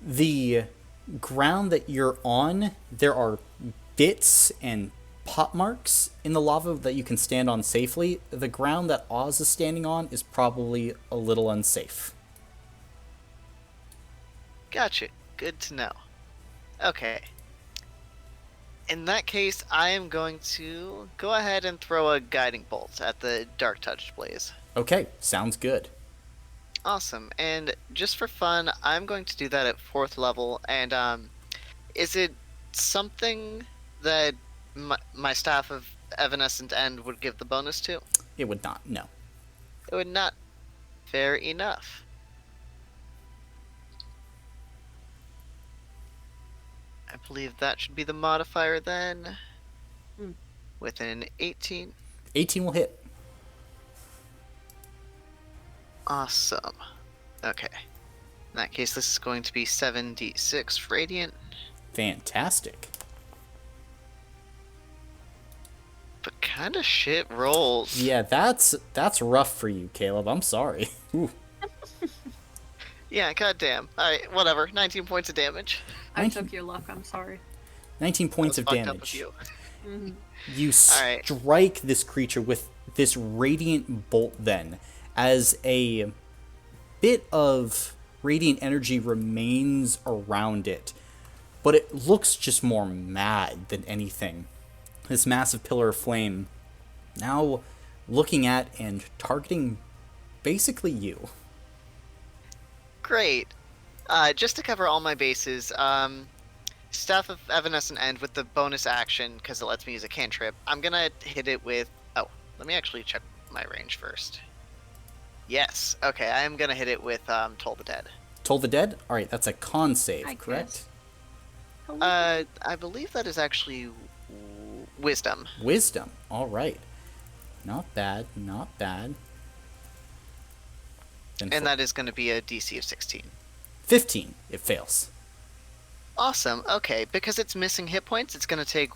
The ground that you're on, there are bits and pot marks in the lava that you can stand on safely. The ground that Oz is standing on is probably a little unsafe. Gotcha. Good to know. Okay. In that case, I am going to go ahead and throw a guiding bolt at the dark touched blaze. Okay, sounds good. Awesome. And just for fun, I'm going to do that at 4th level. And is it something that my staff of Evanescent End would give the bonus to? It would not, no. It would not. Fair enough. I believe that should be the modifier then. with an 18. 18 will hit. Awesome. Okay. In that case, this is going to be 7d6 radiant. Fantastic. But kind of shit rolls. Yeah, that's rough for you, Caleb. I'm sorry. Ooh. Yeah, goddamn. Alright, whatever. 19 points of damage. I 19 took your luck. I'm sorry. 19 points of Fucked up damage. with you. You Alright. strike this creature with this radiant bolt then, as a bit of radiant energy remains around it, but it looks just more mad than anything. This massive pillar of flame now looking at and targeting basically you. Great. Just to cover all my bases, Staff of Evanescent End with the bonus action, because it lets me use a cantrip, I'm gonna hit it with... Oh, let me actually check my range first. Yes. Okay, I'm gonna hit it with Toll the Dead. Toll the Dead? Alright, that's a con save, I correct? guess. I believe that is actually Wisdom. Wisdom. Alright. Not bad, not bad. Then And that is going to be a DC of 16. 15. It fails. Awesome. Okay, because it's missing hit points, it's going to take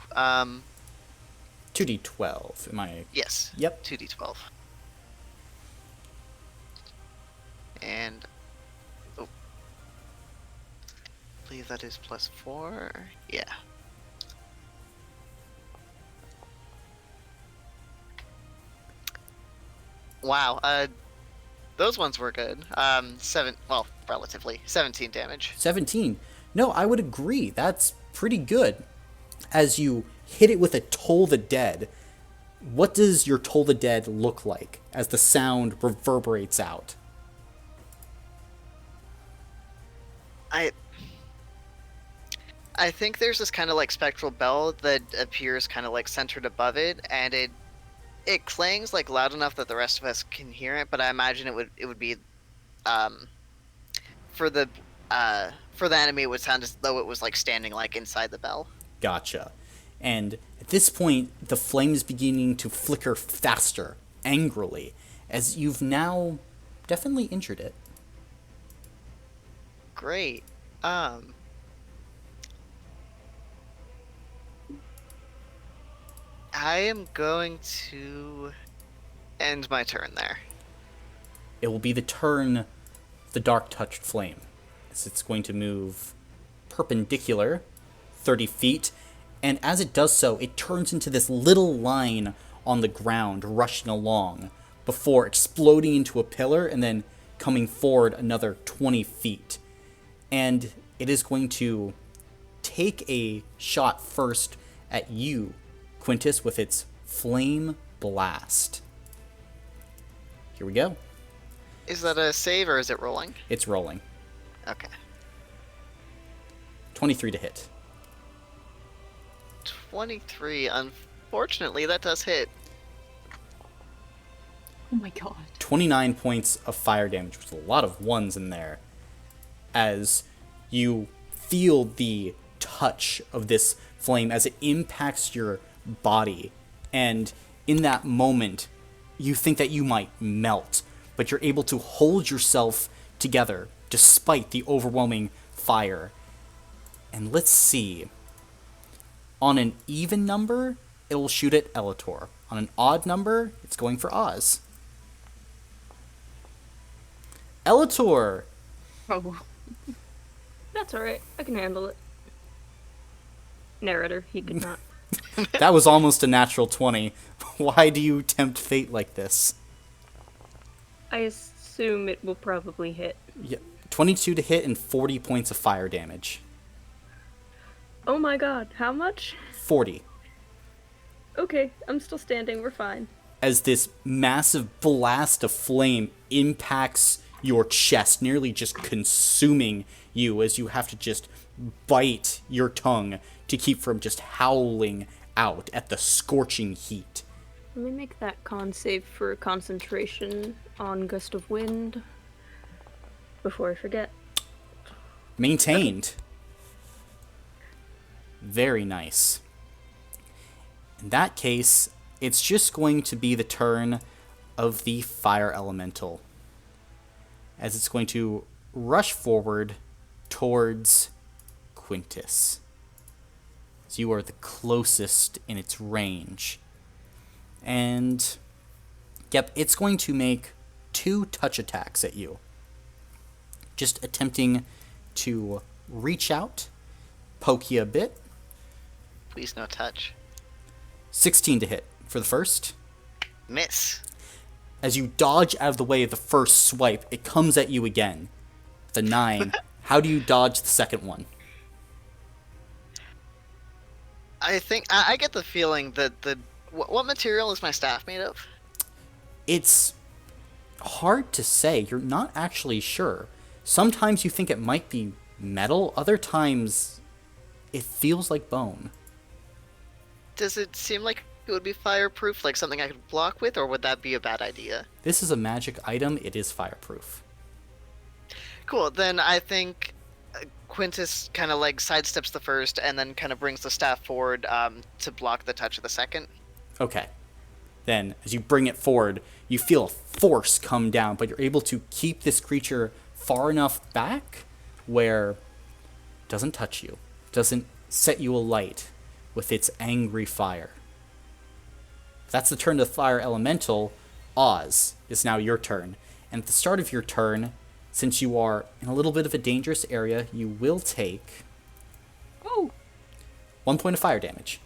2d12. Am I... yes. Yep. 2d12. And I believe that is +4. Yeah. Wow. Those ones were good. Relatively 17 damage. 17. No, I would agree. That's pretty good. As you hit it with a Toll the Dead, what does your Toll the Dead look like as the sound reverberates out? I think there's this kind of like spectral bell that appears kind of like centered above it, and it clangs like loud enough that the rest of us can hear it. But I imagine it would be, for the enemy, it would sound as though it was like standing like inside the bell. Gotcha. And at this point, the flame is beginning to flicker faster, angrily, as you've now definitely injured it. Great. I am going to end my turn there. It will be the turn of the Dark Touched Flame, as it's going to move perpendicular 30 feet, and as it does so, it turns into this little line on the ground, rushing along, before exploding into a pillar and then coming forward another 20 feet. And it is going to take a shot first at you, Quintus, with its Flame Blast. Here we go. Is that a save or is it rolling? It's rolling. Okay. 23 to hit. 23. Unfortunately, that does hit. Oh my god. 29 points of fire damage, with a lot of ones in there, as you feel the touch of this flame as it impacts your body. And in that moment, you think that you might melt, but you're able to hold yourself together despite the overwhelming fire. And let's see. On an even number, it'll shoot at Elator. On an odd number, it's going for Oz. Elator! Oh. That's alright. I can handle it. Narrator, he could not. That was almost a natural 20. Why do you tempt fate like this? I assume it will probably hit. Yeah, 22 to hit and 40 points of fire damage. Oh my god, how much? 40. Okay, I'm still standing, we're fine. As this massive blast of flame impacts your chest, nearly just consuming you, as you have to just bite your tongue to keep from just howling out at the scorching heat. Let me make that con save for concentration on gust of wind before I forget. Maintained. Very nice. In that case, it's just going to be the turn of the fire elemental, as it's going to rush forward towards Quintus. As you are the closest in its range. And, yep, it's going to make 2 touch attacks at you. Just attempting to reach out, poke you a bit. Please no touch. 16 to hit for the first. Miss. As you dodge out of the way of the first swipe, it comes at you again. The 9. How do you dodge the second one? I think I get the feeling that what material is my staff made of? It's hard to say. You're not actually sure. Sometimes you think it might be metal. Other times, it feels like bone. Does it seem like it would be fireproof, like something I could block with, or would that be a bad idea? This is a magic item. It is fireproof. Cool, then I think Quintus kind of like sidesteps the first and then kind of brings the staff forward to block the touch of the second. Okay. Then, as you bring it forward, you feel a force come down, but you're able to keep this creature far enough back where it doesn't touch you, doesn't set you alight with its angry fire. That's the turn of the fire elemental. Oz, is now your turn. And at the start of your turn, since you are in a little bit of a dangerous area, you will take 1 point of fire damage.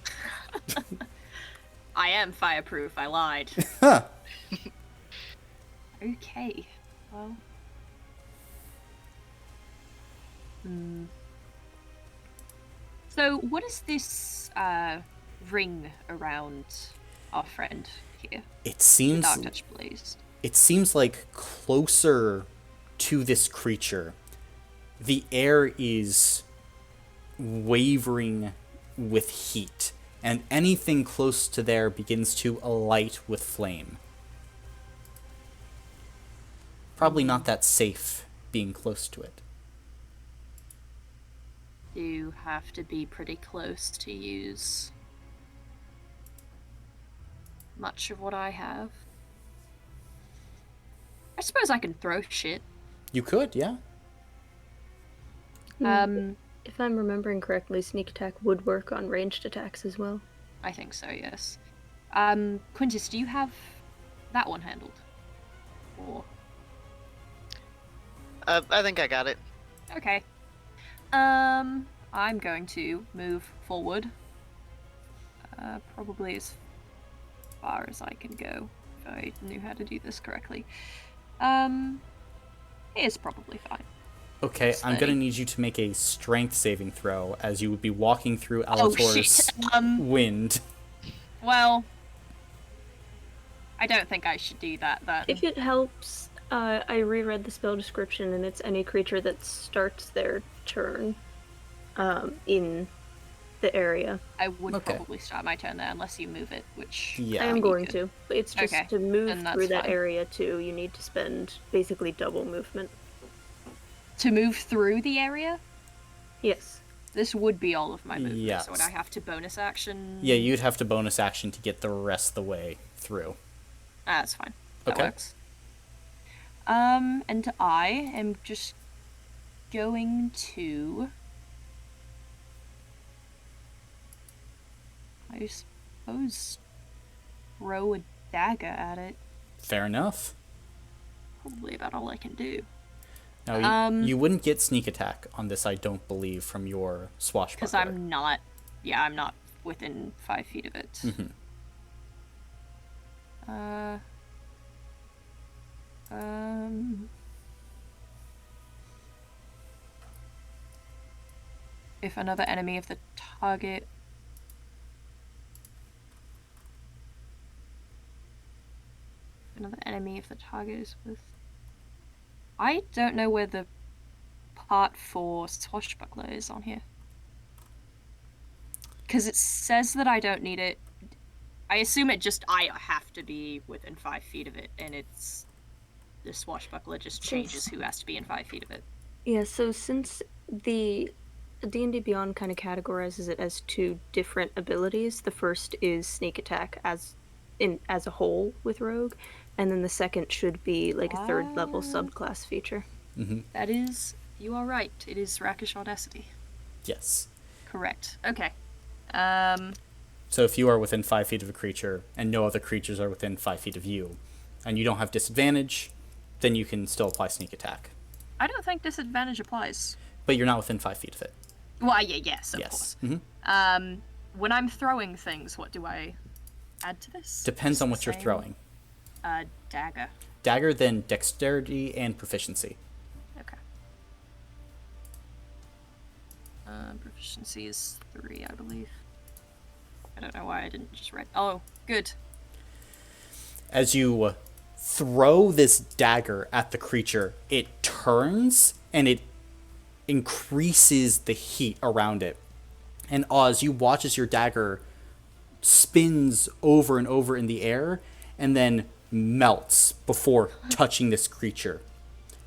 I am fireproof. I lied. Okay. Well. So, what is this ring around our friend here? It seems Dark touch blaze. It seems like closer to this creature, the air is wavering with heat, and anything close to there begins to alight with flame. Probably not that safe being close to it. You have to be pretty close to use much of what I have. I suppose I can throw shit. You could, yeah. If I'm remembering correctly, sneak attack would work on ranged attacks as well. I think so, yes. Quintus, do you have that one handled? Or... I think I got it. Okay. I'm going to move forward. Probably as far as I can go, if I knew how to do this correctly. It's probably fine. Okay, I'm gonna need you to make a strength saving throw, as you would be walking through Alator's wind. Well, I don't think I should do that then. If it helps, I reread the spell description, and it's any creature that starts their turn in the area. I would probably start my turn there unless you move it, which I am going to. But it's just to move through that fine. area too. You need to spend basically double movement. To move through the area? Yes. This would be all of my movement, Yes. so would I have to bonus action? Yeah, you'd have to bonus action to get the rest of the way through. That's fine. That Okay. works. And I am just going to... I suppose throw a dagger at it. Fair enough. Probably about all I can do. Now, you wouldn't get sneak attack on this, I don't believe, from your swashbuckler. Because I'm not... Yeah, I'm not within 5 feet of it. Mm-hmm. If another enemy of the target... Another enemy if the target is with... I don't know where the part for swashbuckler is on here. Because it says that I don't need it. I assume I have to be within 5 feet of it, and it's... The swashbuckler just changes who has to be in 5 feet of it. Yeah, so since the D&D Beyond kind of categorizes it as two different abilities. The first is sneak attack as a whole with rogue, and then the second should be like a third level subclass feature. That is, you are right. It is Rakish Audacity. Yes. Correct. Okay. So if you are within 5 feet of a creature and no other creatures are within 5 feet of you, and you don't have disadvantage, then you can still apply sneak attack. I don't think disadvantage applies. But you're not within 5 feet of it. Well, yes, of course. Mm-hmm. When I'm throwing things, what do I add to this? Depends on what you're throwing. Dagger. Dagger, then dexterity and proficiency. Okay. Proficiency is 3, I believe. I don't know why I didn't just write. Oh, good. As you throw this dagger at the creature, it turns and it increases the heat around it. And Oz, you watch as your dagger spins over and over in the air and then melts before touching this creature.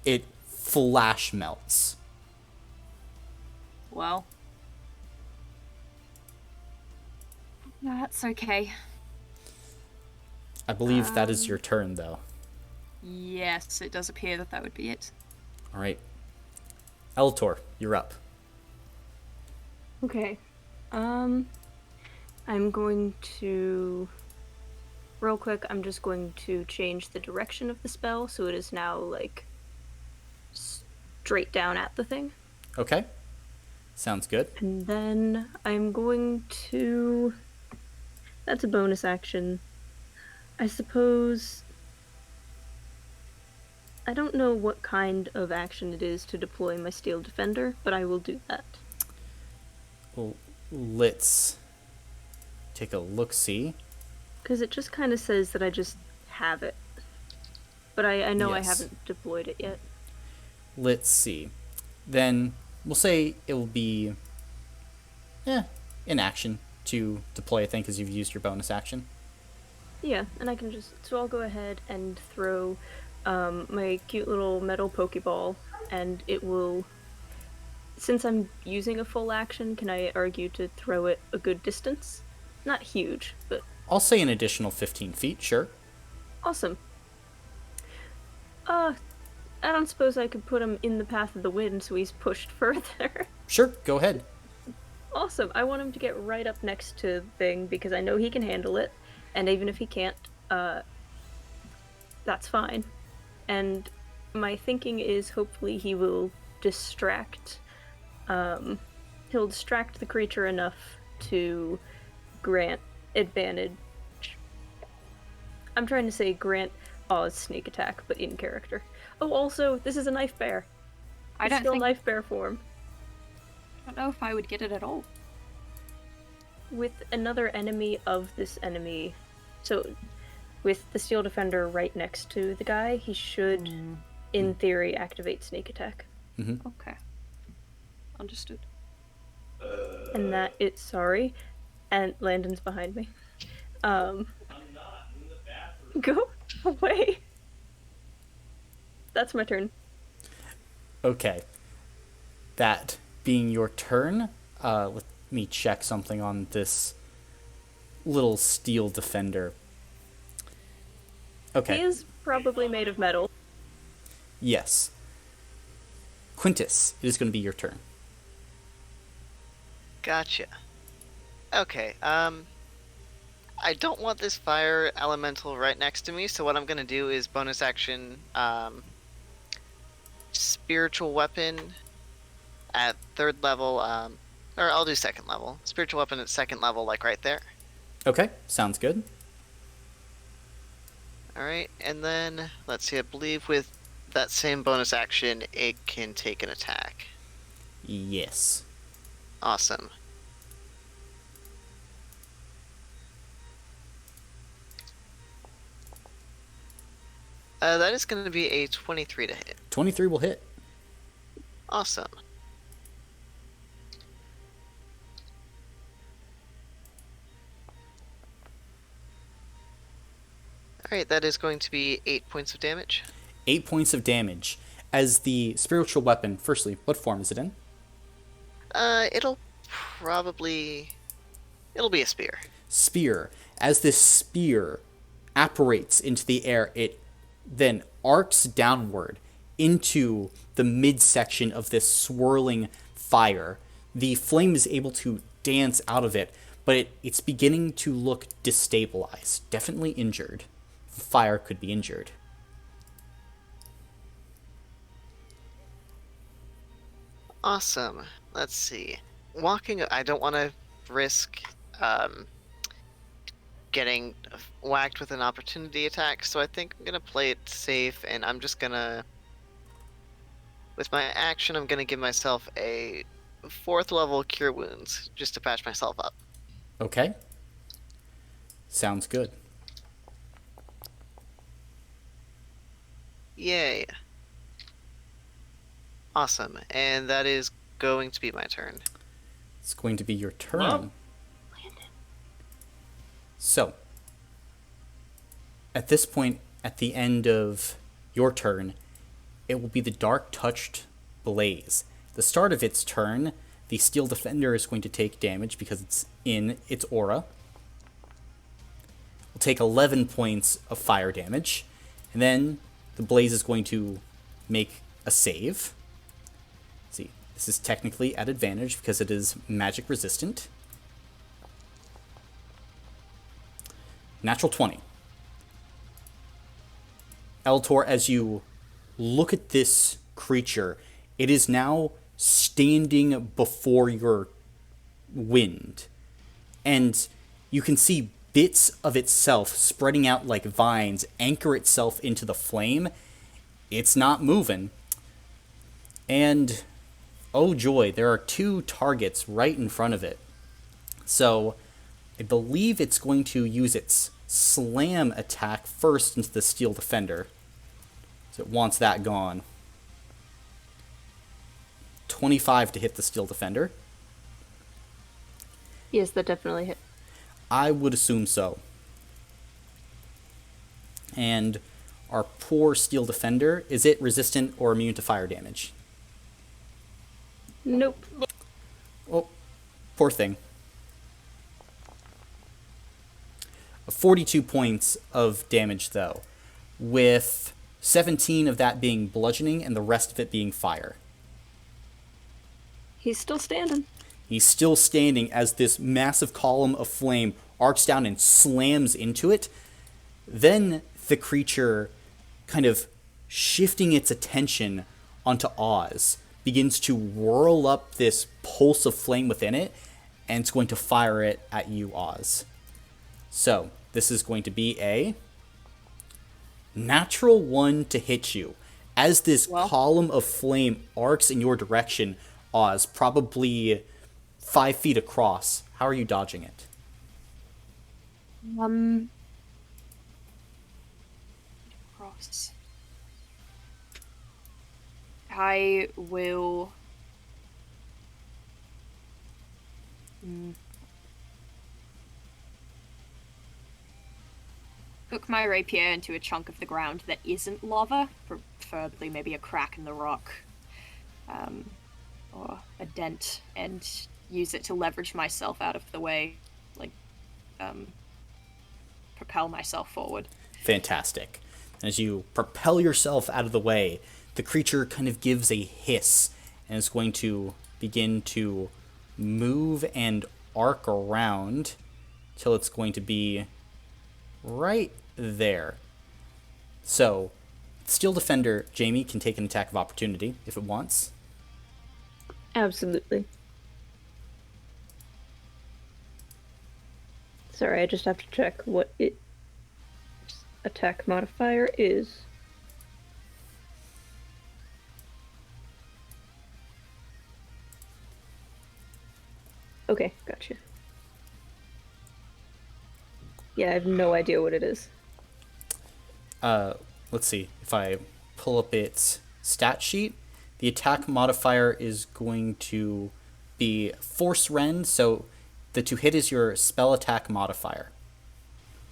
It flash melts. Well. That's okay. I believe that is your turn, though. Yes, it does appear that would be it. All right. Eltor, you're up. Okay. I'm going to... Real quick, I'm just going to change the direction of the spell, so it is now, like, straight down at the thing. Okay. Sounds good. And then I'm going to... That's a bonus action. I suppose... I don't know what kind of action it is to deploy my Steel Defender, but I will do that. Well, let's take a look-see. Because it just kind of says that I just have it. But I know Yes. I haven't deployed it yet. Let's see. Then we'll say it will be in action to deploy a thing because you've used your bonus action. Yeah, and I can just... So I'll go ahead and throw my cute little metal Pokeball, and it will... Since I'm using a full action, can I argue to throw it a good distance? Not huge, but... I'll say an additional 15 feet, sure. Awesome. I don't suppose I could put him in the path of the wind so he's pushed further. Sure, go ahead. Awesome. I want him to get right up next to the thing because I know he can handle it, and even if he can't, that's fine. And my thinking is hopefully he will distract... he'll distract the creature enough to grant advantage. I'm trying to say grant Oz sneak attack, but in character. Oh, also, this is a knife bear. I don't still think... knife bear form. I don't know if I would get it at all. With another enemy of this enemy, so with the Steel Defender right next to the guy, he should, in theory, activate sneak attack. Mm-hmm. Okay. Understood. And that it's sorry, and Landon's behind me. I'm not in the bathroom. Go away. That's my turn. Okay. That being your turn, let me check something on this little Steel Defender. Okay. He is probably made of metal. Yes. Quintus, it is going to be your turn. Gotcha. Okay, I don't want this fire elemental right next to me, so what I'm gonna do is bonus action, spiritual weapon at 3rd level, or I'll do 2nd level. Spiritual weapon at 2nd level, like right there. Okay, sounds good. Alright, and then, let's see, I believe with that same bonus action, it can take an attack. Yes. Awesome. That is going to be a 23 to hit. 23 will hit. Awesome. Alright, that is going to be 8 points of damage. 8 points of damage. As the spiritual weapon, firstly, what form is it in? It'll probably... It'll be a spear. Spear. As this spear apparates into the air, it then arcs downward into the midsection of this swirling fire. The flame is able to dance out of it, but it's beginning to look destabilized. Definitely injured. Fire could be injured. Awesome. Let's see. Walking, I don't want to risk getting whacked with an opportunity attack, so I think I'm going to play it safe, and I'm just going to... With my action, I'm going to give myself a 4th level Cure Wounds, just to patch myself up. Okay. Sounds good. Yay. Awesome. And that is going to be my turn. It's going to be your turn. Well. So, at this point, at the end of your turn, it will be the Dark Touched Blaze. The start of its turn, the Steel Defender is going to take damage because it's in its aura. Will take 11 points of fire damage, and then the Blaze is going to make a save. Let's see, this is technically at advantage because it is magic resistant. Natural 20. Eltor, as you look at this creature, it is now standing before your wind. And you can see bits of itself spreading out like vines anchor itself into the flame. It's not moving. And, oh joy, there are 2 targets right in front of it. So, I believe it's going to use its slam attack first into the Steel Defender. So it wants that gone. 25 to hit the Steel Defender. Yes, that definitely hit. I would assume so. And our poor Steel Defender, is it resistant or immune to fire damage? Nope. Oh, poor thing. 42 points of damage, though, with 17 of that being bludgeoning and the rest of it being fire. He's still standing. He's still standing as this massive column of flame arcs down and slams into it. Then the creature, kind of shifting its attention onto Oz, begins to whirl up this pulse of flame within it, and it's going to fire it at you, Oz. So, this is going to be a natural 1 to hit you. As this column of flame arcs in your direction, Oz, probably 5 feet across. How are you dodging it? Cross. I will... hook my rapier into a chunk of the ground that isn't lava, preferably maybe a crack in the rock, or a dent, and use it to leverage myself out of the way, like, propel myself forward. Fantastic. As you propel yourself out of the way, the creature kind of gives a hiss, and is going to begin to move and arc around till it's going to be right there. So, Steel Defender, Jamie, can take an attack of opportunity if it wants. Absolutely. Sorry, I just have to check what its attack modifier is. Okay, gotcha. Yeah, I have no idea what it is. Let's see. If I pull up its stat sheet, the attack modifier is going to be Force Rend, so the to hit is your spell attack modifier,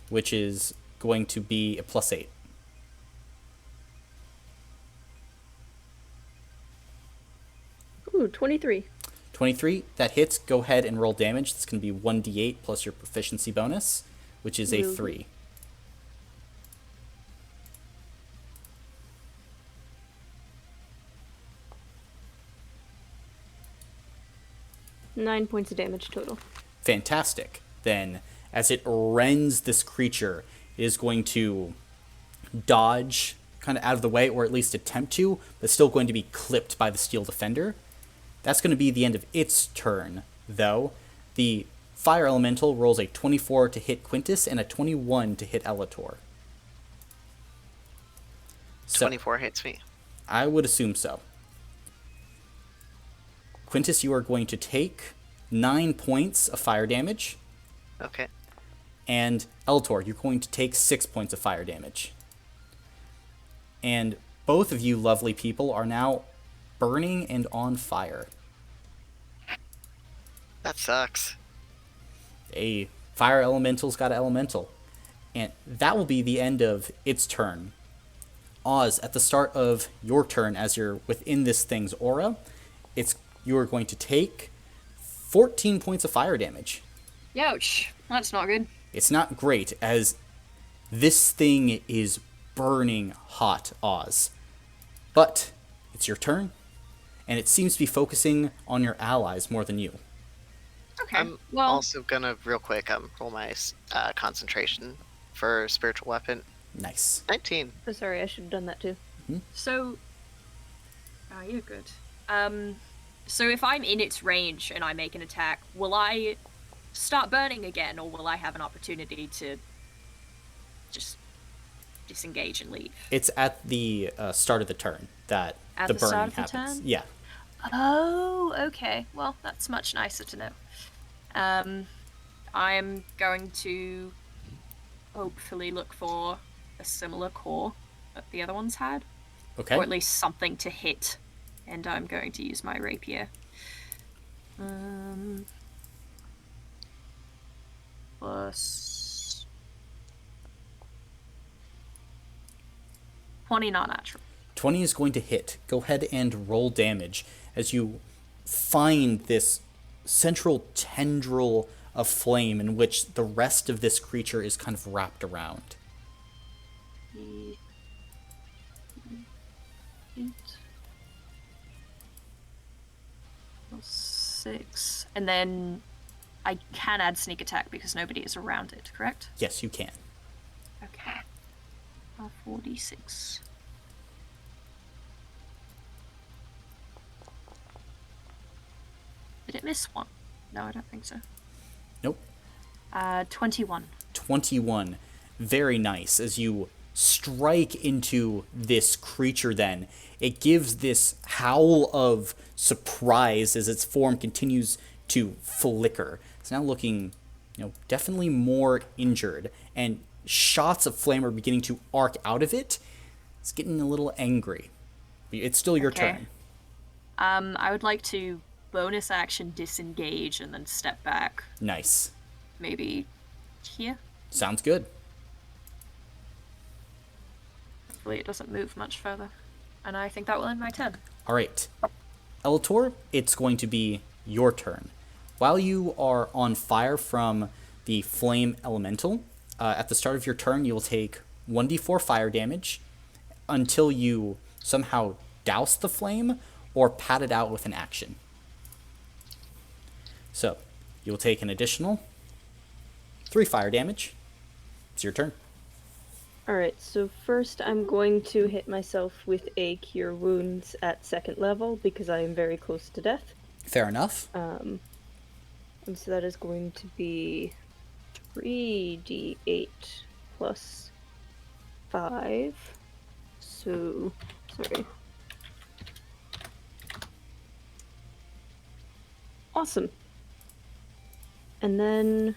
which is going to be a +8. Ooh, 23. 23, that hits. Go ahead and roll damage. That's going to be 1d8 plus your proficiency bonus, which is a Will do. 3. Nine points of damage total. Fantastic. Then, as it rends this creature, it is going to dodge kind of out of the way, or at least attempt to, but still going to be clipped by the steel defender. That's going to be the end of its turn, though. The fire elemental rolls a 24 to hit Quintus and a 21 to hit Elator. So, 24 hits me. I would assume so. Quintus, you are going to take 9 points of fire damage. Okay. And Elator, you're going to take 6 points of fire damage. And both of you lovely people are now burning and on fire. That sucks. A fire elemental's got an elemental. And that will be the end of its turn. Oz, at the start of your turn, as you're within this thing's aura, you are going to take 14 points of fire damage. Ouch. That's not good. It's not great, as this thing is burning hot, Oz. But it's your turn, and it seems to be focusing on your allies more than you. Okay. I'm well, also gonna real quick roll my concentration for spiritual weapon. Nice. 19. Oh, sorry, I should have done that too. so... Oh, you're good. So if I'm in its range and I make an attack, will I start burning again, or will I have an opportunity to just disengage and leave? It's at the start of the turn that At the the burning start of the happens. turn? Yeah. Oh, okay. Well, that's much nicer to know. I'm going to hopefully look for a similar core that the other ones had, Okay. or at least something to hit, and I'm going to use my rapier. Plus 20 non-natural. 20 is going to hit. Go ahead and roll damage as you find this central tendril of flame in which the rest of this creature is kind of wrapped around. 8 plus 6. And then I can add sneak attack because nobody is around it, correct? Yes, you can. Okay. 4d6. Did it miss one? No, I don't think so. Nope. 21. 21. Very nice. As you strike into this creature then, it gives this howl of surprise as its form continues to flicker. It's now looking, definitely more injured, and shots of flame are beginning to arc out of it. It's getting a little angry. It's still your Okay. turn. I would like to bonus action disengage and then step back. Nice. Maybe here? Sounds good. Hopefully it doesn't move much further. And I think that will end my turn. All right. Elator, it's going to be your turn. While you are on fire from the flame elemental, at the start of your turn, you'll take 1d4 fire damage until you somehow douse the flame or pat it out with an action. So, you'll take an additional 3 fire damage. It's your turn. Alright, so first I'm going to hit myself with a Cure Wounds at 2nd level because I am very close to death. Fair enough. And so that is going to be 3d8 plus 5. So, sorry. Awesome. And then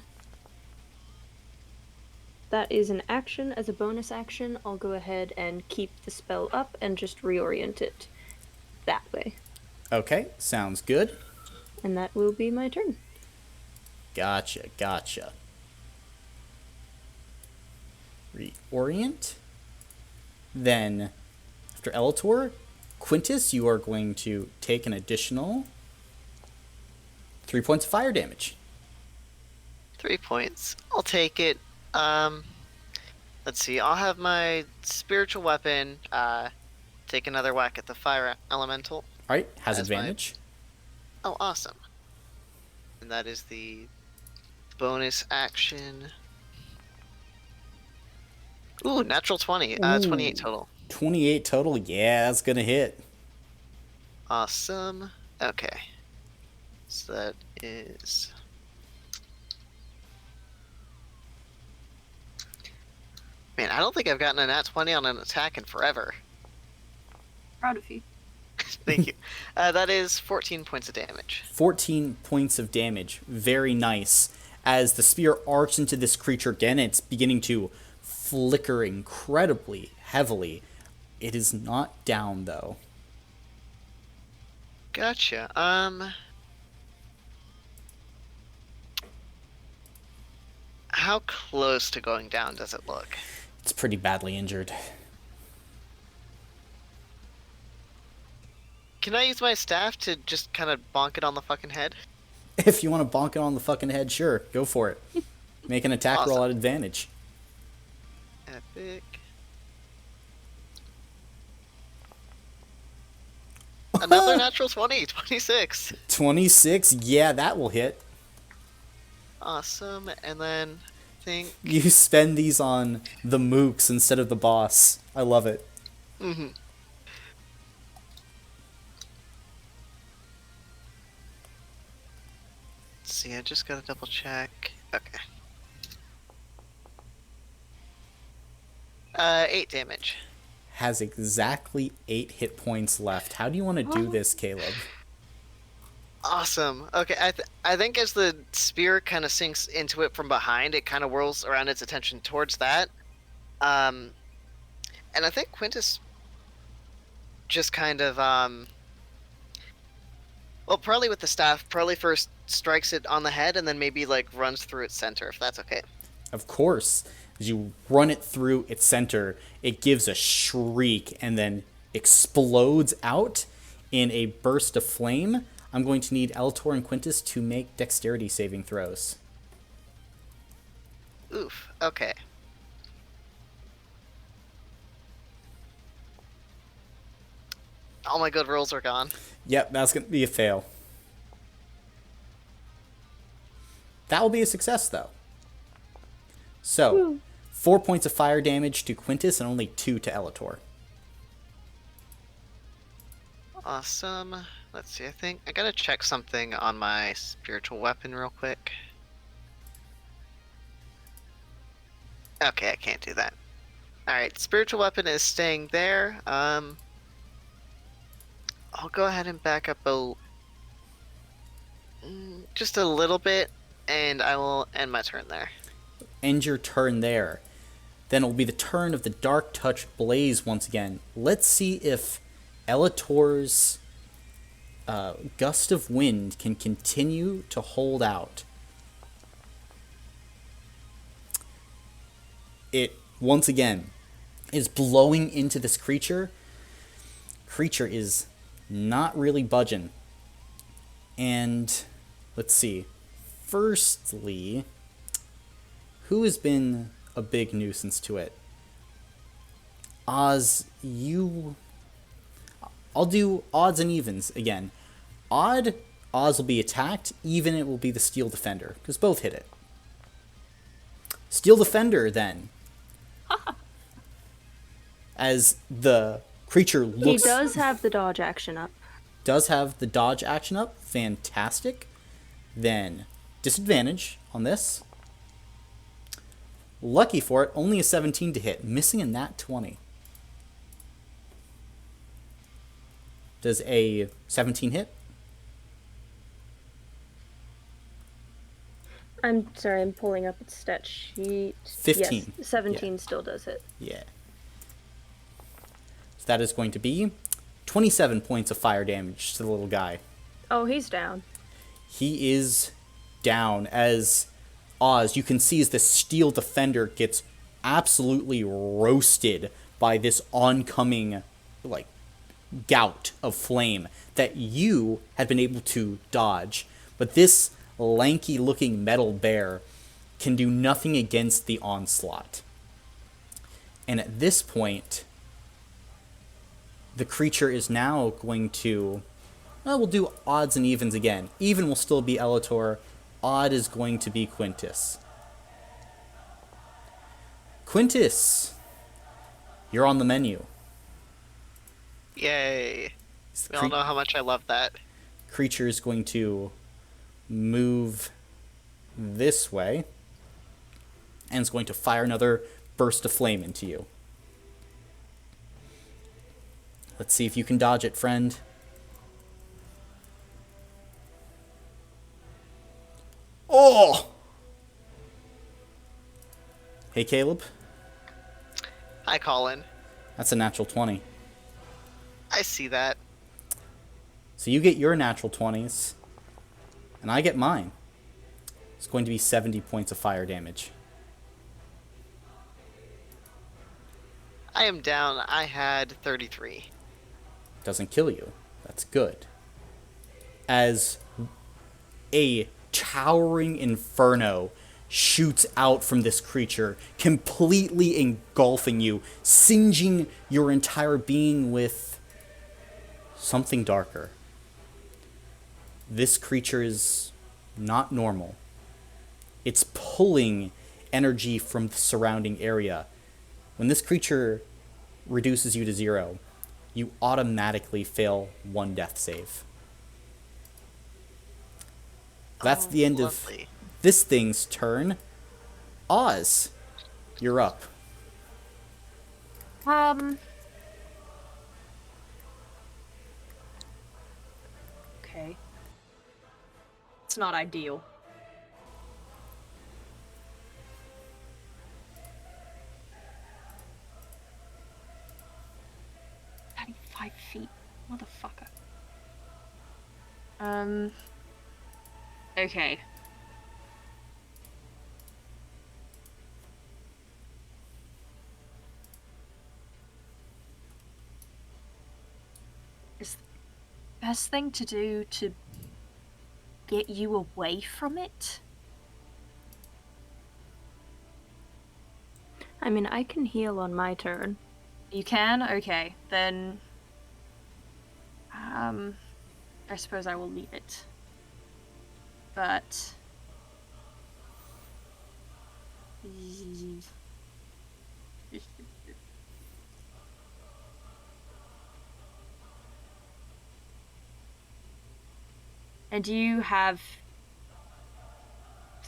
that is an action. As a bonus action, I'll go ahead and keep the spell up and just reorient it that way. Okay, sounds good. And that will be my turn. Gotcha. Reorient. Then, after Elator, Quintus, you are going to take an additional 3 points of fire damage. 3 points. I'll take it. Let's see. I'll have my spiritual weapon take another whack at the fire elemental. All right, has As advantage. Oh, awesome. And that is the bonus action. Ooh, natural 20. 28 total. 28 total. Yeah, that's gonna hit. Awesome. Okay. So that is... Man, I don't think I've gotten a nat 20 on an attack in forever. Proud of you. Thank you. That is 14 points of damage. 14 points of damage. Very nice. As the spear arcs into this creature again, it's beginning to flicker incredibly heavily. It is not down, though. Gotcha. How close to going down does it look? It's pretty badly injured. Can I use my staff to just kind of bonk it on the fucking head? If you want to bonk it on the fucking head, sure, go for it. Make an attack roll at advantage. Epic. Another natural 20, 26. 26, yeah, that will hit. Awesome, and then I think... You spend these on the mooks instead of the boss. I love it. Mm-hmm. Let's see, I just gotta double check. Okay. 8 damage. Has exactly 8 hit points left. How do you want to do this, Caleb? Awesome. Okay, I think as the spear kind of sinks into it from behind, it kind of whirls around its attention towards that. And I think Quintus just kind of, well, probably with the staff, probably first strikes it on the head and then maybe, like, runs through its center, if that's okay. Of course. As you run it through its center, it gives a shriek and then explodes out in a burst of flame. I'm going to need Eltor and Quintus to make dexterity saving throws. Oof. Okay. All my good rolls are gone. Yep, that's going to be a fail. That will be a success, though. So, 4 points of fire damage to Quintus and only 2 to Elator. Awesome. Let's see, I think I gotta check something on my spiritual weapon real quick. Okay, I can't do that. Alright, spiritual weapon is staying there. I'll go ahead and back up just a little bit, and I will end my turn there. End your turn there. Then it will be the turn of the Dark Touch Blaze once again. Let's see if Elator's Gust of Wind can continue to hold out. It, once again, is blowing into this creature. Creature is not really budging. And, let's see. Firstly, who has been a big nuisance to it? Oz, you... I'll do odds and evens again. Odd, Oz will be attacked. Even, it will be the Steel Defender, because both hit it. Steel Defender, then. As the creature looks... He does have the dodge action up. Does have the dodge action up. Fantastic. Then, disadvantage on this. Lucky for it, only a 17 to hit. Missing a nat 20. Does a 17 hit? I'm sorry, I'm pulling up its stat sheet. 15. Yes, 17 Yeah. still does hit. Yeah. So that is going to be 27 points of fire damage to the little guy. Oh, he's down. He is down as Oz, you can see as the Steel Defender gets absolutely roasted by this oncoming, like, gout of flame that you had been able to dodge. But this lanky-looking metal bear can do nothing against the onslaught. And at this point, the creature is now going to... Well, we'll do odds and evens again. Even will still be Elator. Odd is going to be Quintus. Quintus, you're on the menu. Yay. We all know how much I love that. Creature is going to move this way and is going to fire another burst of flame into you. Let's see if you can dodge it, friend. Oh! Hey, Caleb. Hi, Colin. That's a natural 20. I see that. So you get your natural 20s, and I get mine. It's going to be 70 points of fire damage. I am down. I had 33. Doesn't kill you. That's good. As a towering inferno shoots out from this creature, completely engulfing you, singeing your entire being with something darker. This creature is not normal. It's pulling energy from the surrounding area. When this creature reduces you to 0, you automatically fail 1 death save. That's the end lovely. of this thing's turn. Oz, you're up. Okay. It's not ideal. "5 feet, motherfucker." Okay. Is the best thing to do to get you away from it? I mean, I can heal on my turn. You can? Okay, then... I suppose I will leave it. But... And do you have...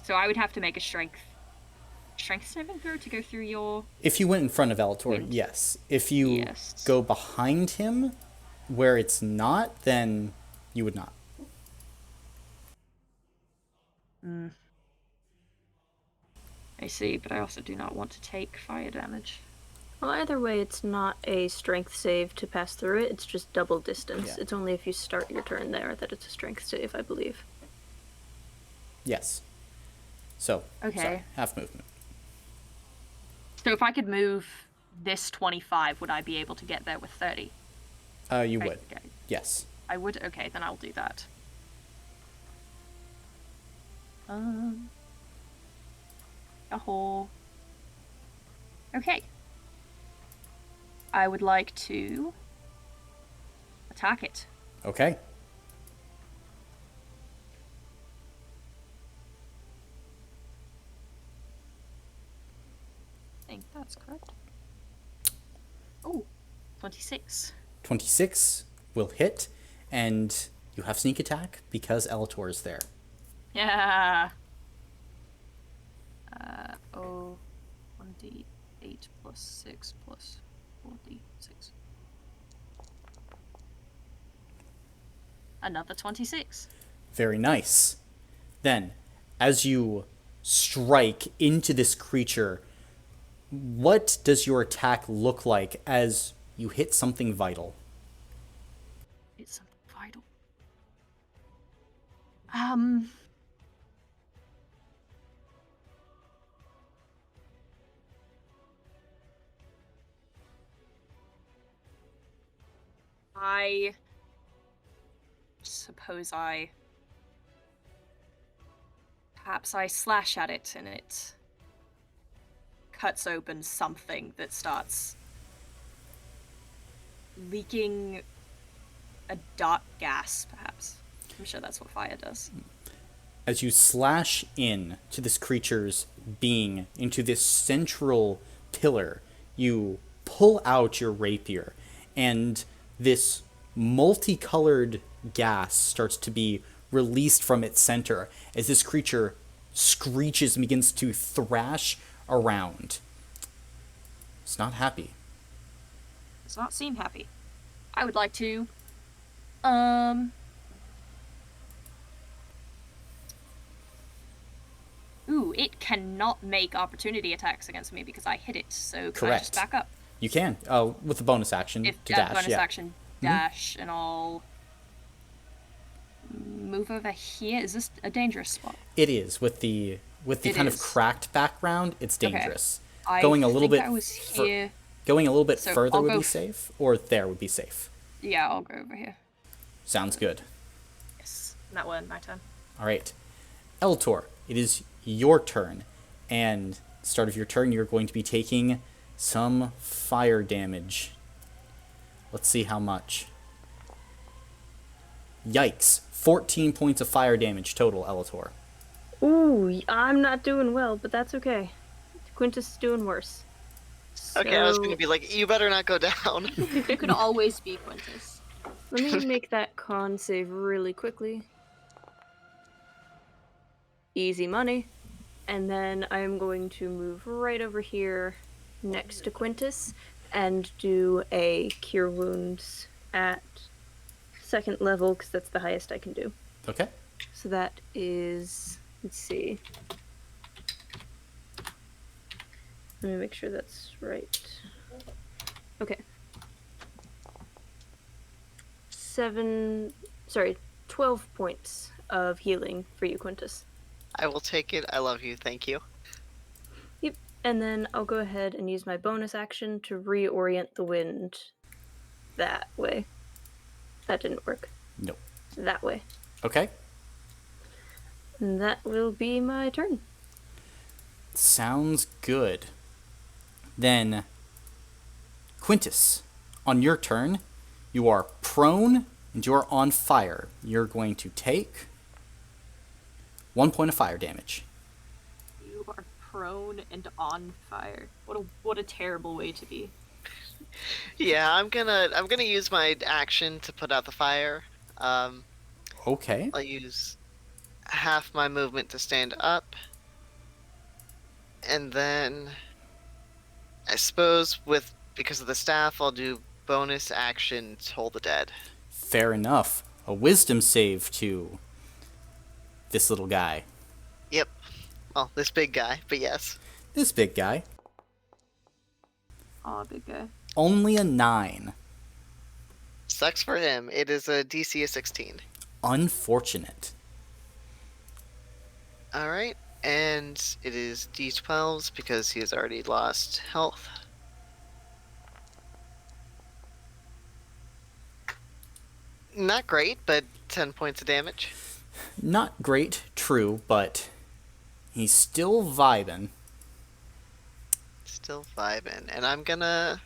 So I would have to make a strength saving throw to go through your... If you went in front of Elator, Wind. yes. If you Yes. go behind him, where it's not, then you would not. I see, but I also do not want to take fire damage. Well, either way, it's not a strength save to pass through it. It's just double distance. Yeah. It's only if you start your turn there that it's a strength save, I believe. Yes. So, Okay. sorry, half movement. So if I could move this 25, would I be able to get there with 30? You would. Okay. Yes. I would? Okay, then I'll do that. Yahoo. Okay. I would like to attack it. Okay. I think that's correct. Oh, 26. 26 will hit, and you have sneak attack because Elator is there. Yeah. 1d8 plus 6 plus 4d6. Another 26. Very nice. Then, as you strike into this creature, what does your attack look like as you hit something vital? It's something vital. I suppose I Perhaps I slash at it and it cuts open something that starts leaking a dark gas, perhaps. I'm sure that's what fire does. As you slash in to this creature's being, into this central pillar, you pull out your rapier, and this multicolored gas starts to be released from its center as this creature screeches and begins to thrash around. It's not happy. Does not seem happy. I would like to Ooh, it cannot make opportunity attacks against me because I hit it, so can I just Correct. back up? You can, with the bonus action If to dash. bonus Yeah. action dash, and I'll move over here. Is this a dangerous spot? It is with the It kind of is. cracked background. It's Okay. dangerous. I Going a little think bit I was here. Going a little bit So further I'll would go be safe, or there would be safe. Yeah, I'll go over here. Sounds good. Yes, that one, my turn. All right, Eltor, it is your turn, and start of your turn, you're going to be taking some fire damage. Let's see how much. Yikes! 14 points of fire damage total, Elator. Ooh, I'm not doing well, but that's okay. Quintus is doing worse. Okay, I was So, gonna be like, you better not go down. You could always be Quintus. let me make that con save really quickly. Easy money. And then I'm going to move right over here next to Quintus and do a Cure Wounds at 2nd level, because that's the highest I can do. Okay. So that is, let's see. Let me make sure that's right. Okay. 12 points of healing for you, Quintus. I will take it. I love you. Thank you. Yep. And then I'll go ahead and use my bonus action to reorient the wind that way. That didn't work. Nope. That way. Okay. And that will be my turn. Sounds good. Then, Quintus, on your turn, you are prone and you are on fire. You're going to take 1 point of fire damage. You are prone and on fire. What a terrible way to be. Yeah, I'm gonna use my action to put out the fire. Okay. I'll use half my movement to stand up, and then I suppose because of the staff, I'll do bonus action Toll the Dead. Fair enough. A wisdom save to this little guy. Yep. Well, this big guy, but yes. This big guy. Aw, big guy. Only a 9. Sucks for him. It is a DC of 16. Unfortunate. Alright, and it is D12s because he has already lost health. Not great, but 10 points of damage. Not great, true, but he's still vibing. Still vibing. And I'm gonna...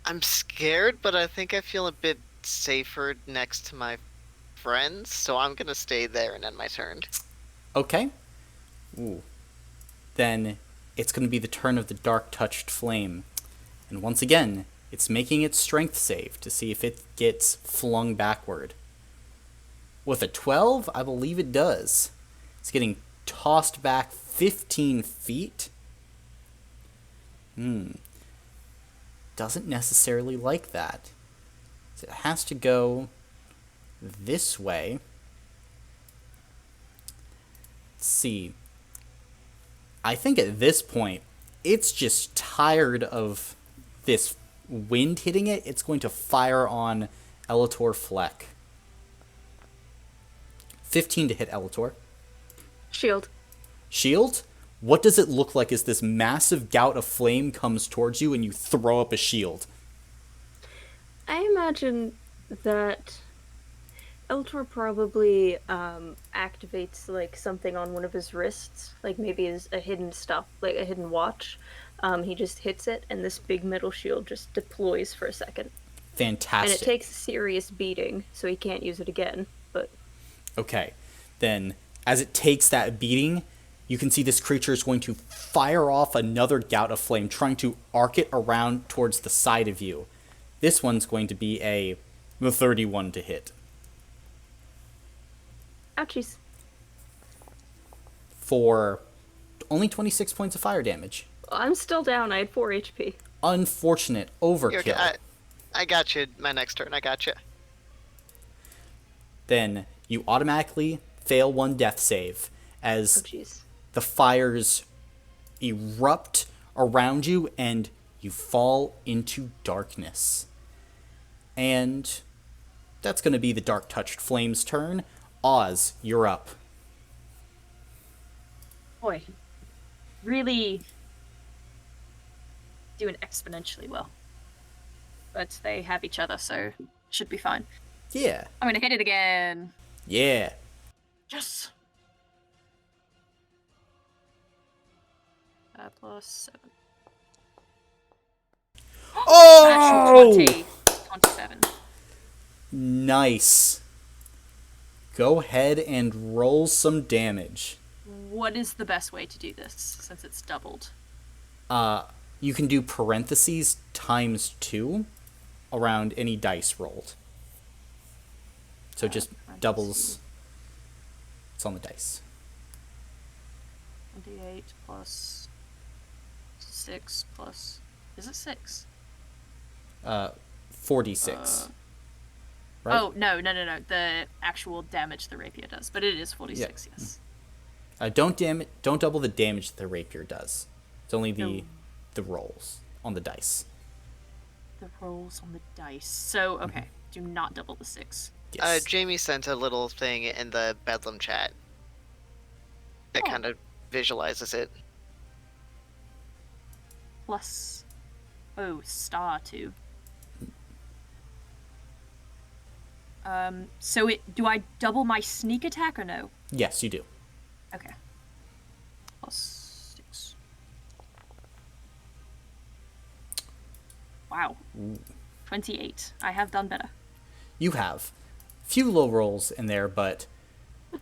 I'm scared, but I think I feel a bit safer next to my friends, so I'm gonna stay there and end my turn. Okay. Ooh. Then it's going to be the turn of the Dark Touched Flame. And once again, it's making its strength save to see if it gets flung backward. With a 12, I believe it does. It's getting tossed back 15 feet. Doesn't necessarily like that. So it has to go this way. Let's see. I think at this point, it's just tired of this wind hitting it. It's going to fire on Elator Fleck. 15 to hit Elator. Shield. Shield? What does it look like as this massive gout of flame comes towards you and you throw up a shield? I imagine that Eltor probably activates like something on one of his wrists, like maybe is a hidden stuff, like a hidden watch. He just hits it, and this big metal shield just deploys for a second, and it Fantastic. takes a serious beating, so he can't use it again. But Okay. Then, as it takes that beating, you can see this creature is going to fire off another gout of flame, trying to arc it around towards the side of you. This one's going to be the 31 to hit. ouchies. For only 26 points of fire damage. I'm still down. I had 4 HP. Unfortunate You're okay. overkill. I got you. My next turn, I got you. Then you automatically fail one death save Oh as jeez. the fires erupt around you and you fall into darkness. And that's going to be the Dark Touched Flames turn. Oz, you're up. Boy, really doing exponentially well. But they have each other, so should be fine. Yeah. I'm gonna hit it again. Yeah. Yes. Plus 7. Oh! Actual 27. Nice. Go ahead and roll some damage. What is the best way to do this, since it's doubled? You can do parentheses times 2 around any dice rolled. So just doubles. It's on the dice. 28 plus 6 plus... Is it 6? 46. Right? Oh, no. The actual damage the rapier does. But it is 46, yes. Don't double the damage the rapier does. It's only the rolls on the dice. The rolls on the dice. So, okay. Do not double the 6. Yes. Jamie sent a little thing in the Bedlam chat that kind of visualizes it. Plus... Oh, star 2. So do I double my sneak attack or no? Yes, you do. Okay. Plus 6. Wow. 28. I have done better. You have few low rolls in there, but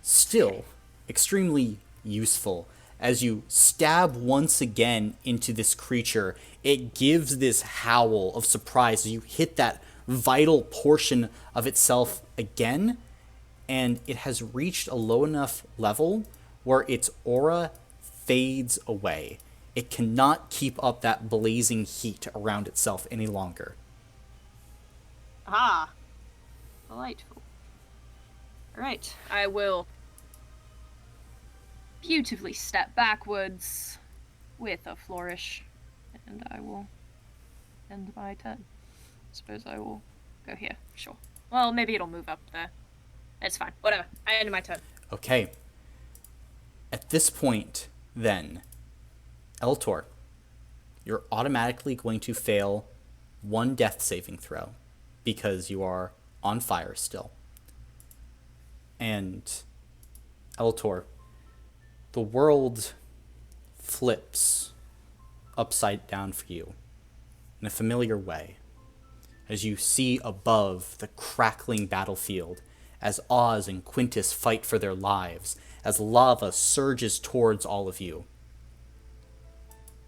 still extremely useful. As you stab once again into this creature, it gives this howl of surprise as you hit that vital portion of itself again, and it has reached a low enough level where its aura fades away. It cannot keep up that blazing heat around itself any longer. Ah. Delightful. Alright, I will beautifully step backwards with a flourish, and I will end my turn. Suppose I will go here. Sure. Well, maybe it'll move up there. It's fine. Whatever. I ended my turn. Okay. At this point, then, Eltor, you're automatically going to fail one death saving throw because you are on fire still. And Eltor, the world flips upside down for you in a familiar way as you see above the crackling battlefield as Oz and Quintus fight for their lives, as lava surges towards all of you.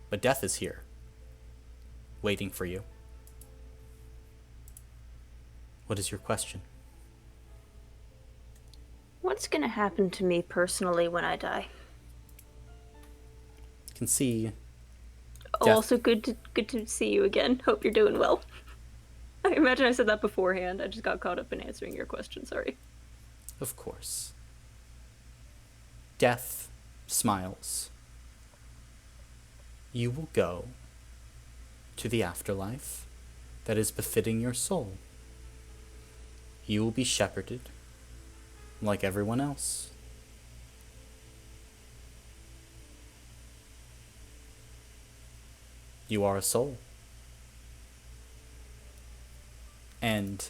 But death is here, waiting for you. What is your question? What's gonna happen to me personally when I die? You can see Oh, also good to see you again. Hope you're doing well. I imagine I said that beforehand. I just got caught up in answering your question. Sorry. of course. Death smiles. You will go to the afterlife that is befitting your soul. You will be shepherded like everyone else. You are a soul. And And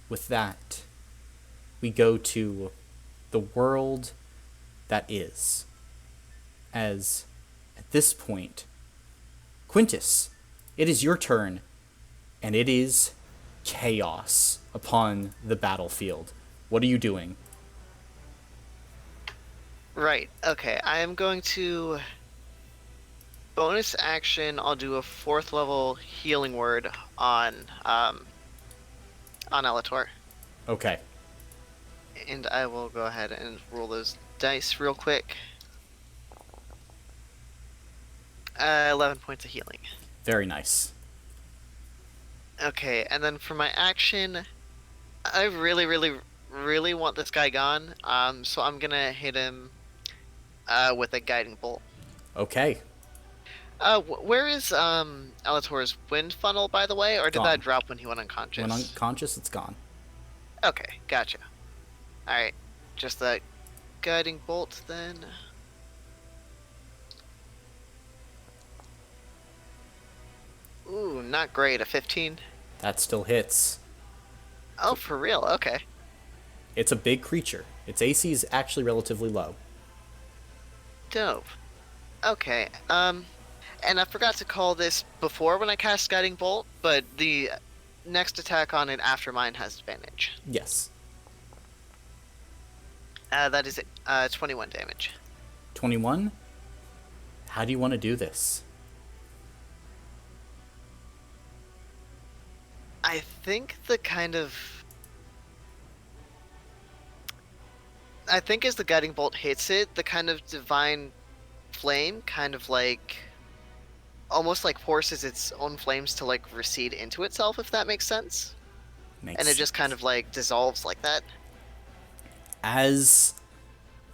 with that, we go to the world that is. As at this point, Quintus, it is your turn, and it is chaos upon the battlefield. What are you doing? Right. Okay. I am going to bonus action. I'll do a 4th level healing word on Elator, Okay, and I will go ahead and roll those dice real quick. 11 points of healing. very nice. Okay, and then for my action, I really, really, really want this guy gone. So I'm gonna hit him with a guiding bolt. Okay, Where is Elator's wind funnel, by the way, or did Gone. that drop when he went unconscious? when unconscious, it's gone. Okay, gotcha. All right, just that guiding bolt then. Ooh, not great. A 15. That still hits. Oh, for real? Okay. It's a big creature. Its AC is actually relatively low. Dope. Okay. And I forgot to call this before when I cast Guiding Bolt, but the next attack on it after mine has advantage. Yes. That is 21 damage. 21? How do you want to do this? I think the kind of... I think as the Guiding Bolt hits it, the kind of divine flame kind of like... almost like forces its own flames to like recede into itself, if that makes sense. And it just kind of like dissolves like that. As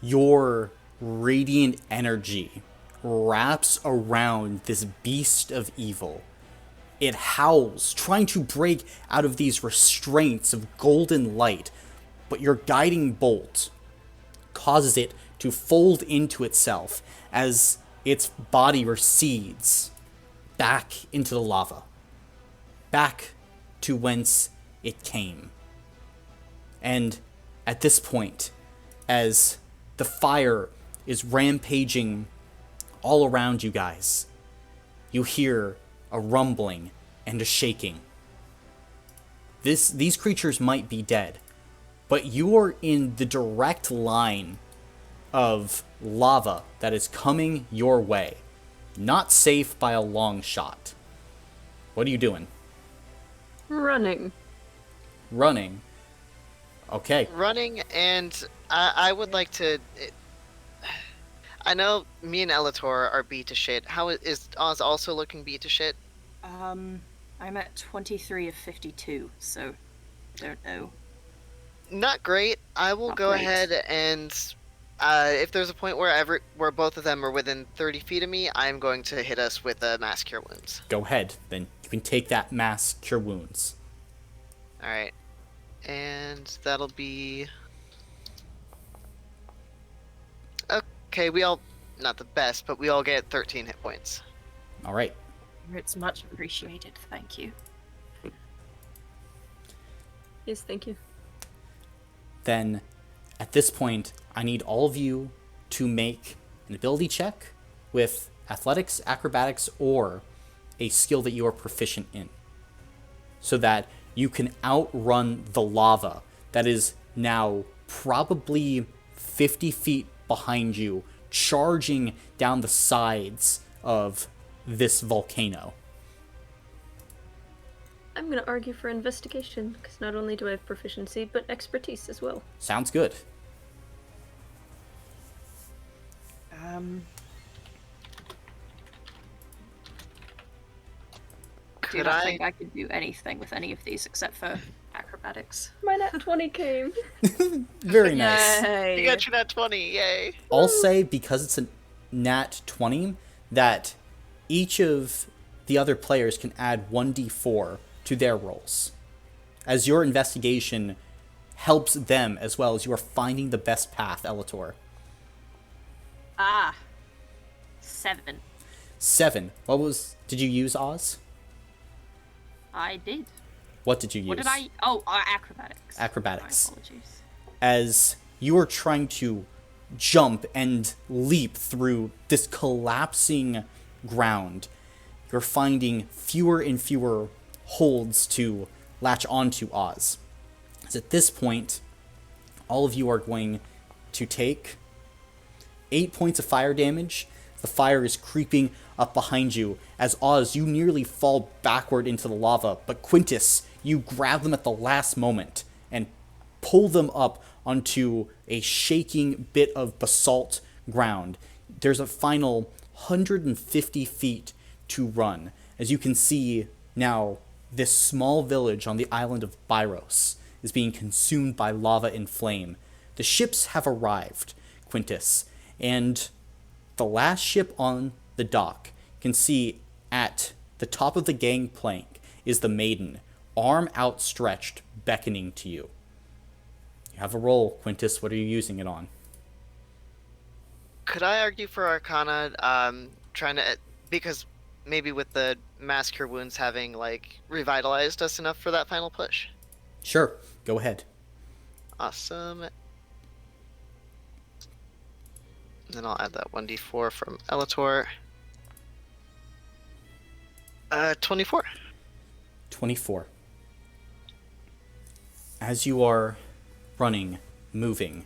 your radiant energy wraps around this beast of evil, it howls, trying to break out of these restraints of golden light, but your guiding bolt causes it to fold into itself as its body recedes back into the lava, back to whence it came. And at this point, as the fire is rampaging all around you guys, you hear a rumbling and a shaking. These creatures might be dead, but you are in the direct line of lava that is coming your way. Not safe by a long shot. What are you doing? Running. Running. Okay. Running, and I would like to... I know me and Elator are beat to shit. How is Oz also looking beat to shit? I'm at 23 of 52, so don't know. Not great. I will Not go great. ahead and if there's a point where both of them are within 30 feet of me, I'm going to hit us with mass cure wounds. Go ahead. Then you can take that mass cure wounds. All right, and that'll be okay. We all not the best, but we all get 13 hit points. All right. It's much appreciated, thank you. Yes, thank you. Then at this point, I need all of you to make an ability check with athletics, acrobatics, or a skill that you are proficient in, so that you can outrun the lava that is now probably 50 feet behind you, charging down the sides of this volcano. I'm gonna argue for investigation, because not only do I have proficiency, but expertise as well. Sounds good. Do Could not I? think I could do anything with any of these except for acrobatics. My nat 20 came. Very nice. You got your nat 20, yay! I'll say, because it's a nat 20, that each of the other players can add 1d4 to their rolls, as your investigation helps them as well as you are finding the best path, Elator. 7. 7. Did you use Oz? I did. What did you use? What did I? Oh, acrobatics. Acrobatics. My apologies. As you are trying to jump and leap through this collapsing ground, you're finding fewer and fewer holds to latch onto Oz. As at this point, all of you are going to take 8 points of fire damage. The fire is creeping up behind you. As Oz, you nearly fall backward into the lava, but Quintus, you grab them at the last moment and pull them up onto a shaking bit of basalt ground. There's a final 150 feet to run. As you can see now, this small village on the island of Byros is being consumed by lava and flame. The ships have arrived, Quintus, and the last ship on the dock, you can see at the top of the gangplank is the Maiden, arm outstretched, beckoning to you. You have a roll, Quintus. What are you using it on? Could I argue for Arcana? Trying to, because maybe with the mass cure wounds having like revitalized us enough for that final push. Sure, go ahead. Awesome. And then I'll add that 1d4 from Elator. 24. 24. As you are running, moving,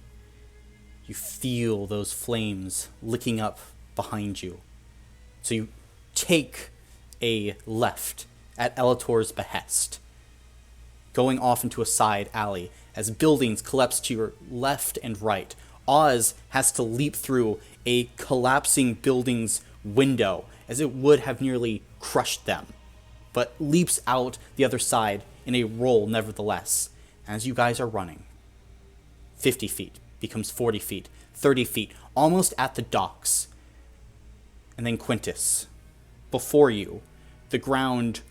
you feel those flames licking up behind you. So you take a left at Elator's behest, going off into a side alley as buildings collapse to your left and right. Oz has to leap through a collapsing building's window as it would have nearly crushed them, but leaps out the other side in a roll nevertheless. As you guys are running, 50 feet becomes 40 feet, 30 feet, almost at the docks. And then Quintus, before you, the ground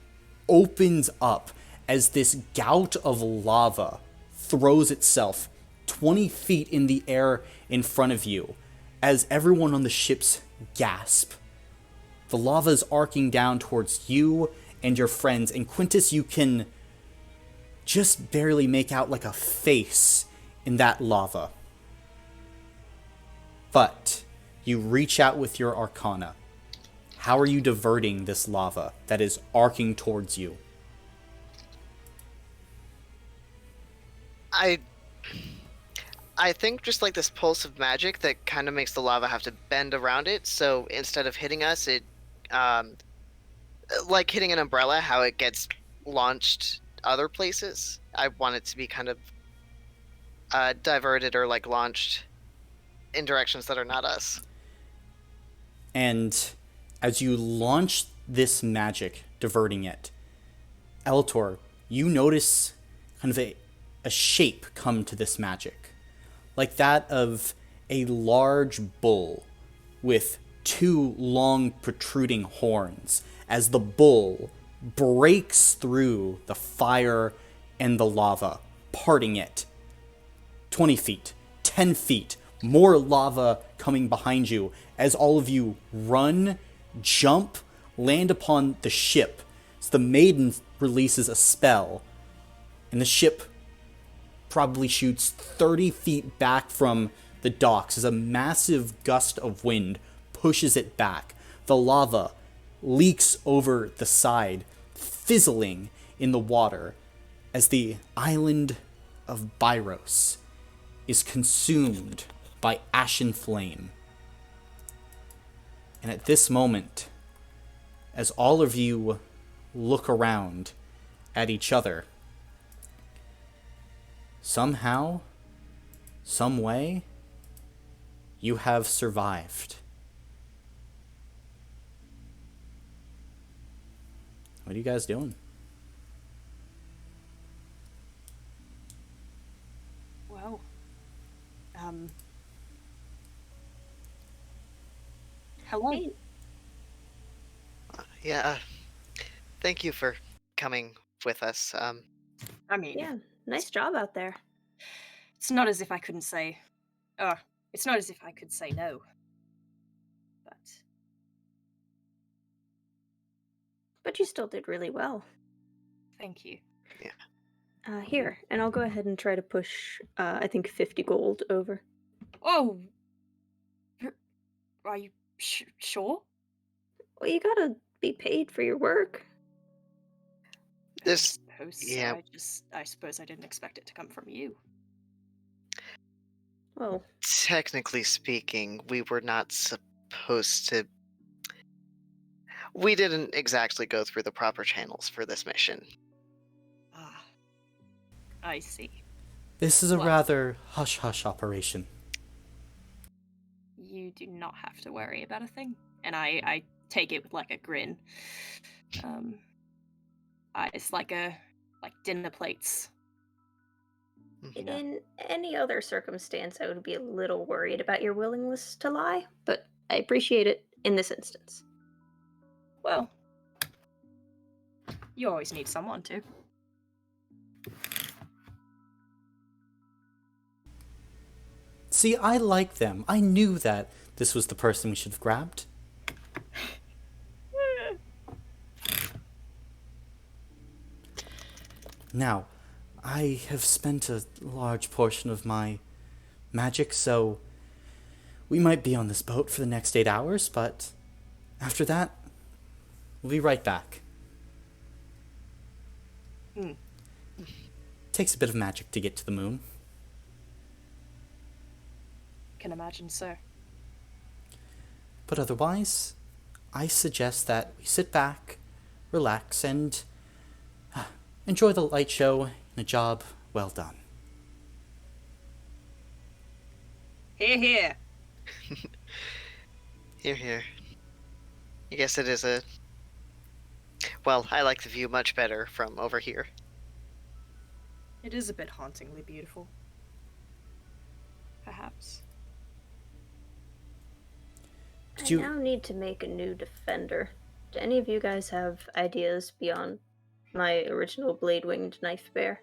opens up as this gout of lava throws itself 20 feet in the air in front of you as everyone on the ships gasp. The lava is arcing down towards you and your friends, and Quintus, you can just barely make out like a face in that lava. But you reach out with your Arcana. How are you diverting this lava that is arcing towards you? I think just like this pulse of magic that kind of makes the lava have to bend around it. So instead of hitting us, it, like hitting an umbrella, how it gets launched other places. I want it to be kind of diverted or like launched in directions that are not us. And as you launch this magic, diverting it, Elator, you notice kind of a shape come to this magic, like that of a large bull with two long protruding horns, as the bull breaks through the fire and the lava, parting it. 20 feet, 10 feet, more lava coming behind you as all of you run, jump, land upon the ship. So the Maiden releases a spell, and the ship probably shoots 30 feet back from the docks as a massive gust of wind pushes it back. The lava leaks over the side, fizzling in the water as the island of Byros is consumed by ashen flame. And at this moment, as all of you look around at each other, somehow, some way, you have survived. What are you guys doing? Well, hello. Hey, Yeah. Thank you for coming with us. I mean, yeah, nice job out there. it's not as if I couldn't say. It's not as if I could say no. But you still did really well. Thank you. Here, and I'll go ahead and try to push, I think 50 gold over. Oh, are you sure? Well, you gotta be paid for your work. This, I suppose so. yeah. I suppose I didn't expect it to come from you. Well, Technically speaking, we were not supposed to. We didn't exactly go through the proper channels for this mission. Ah, I see. This is a Well- rather hush-hush operation. You do not have to worry about a thing. And I take it with like a grin. It's like dinner plates. You know? in any other circumstance, I would be a little worried about your willingness to lie, but I appreciate it in this instance. Well, you always need someone to. See, I like them. I knew that this was the person we should have grabbed. Now, I have spent a large portion of my magic, so we might be on this boat for the next 8 hours, but after that, we'll be right back. Takes a bit of magic to get to the moon. Can imagine so. But otherwise, I suggest that we sit back, relax, and enjoy the light show and a job well done. Here, here. Here. I guess it is a. Well, I like the view much better from over here. It is a bit hauntingly beautiful. Perhaps. Did I you... now need to make a new defender. Do any of you guys have ideas beyond my original blade-winged knife bear?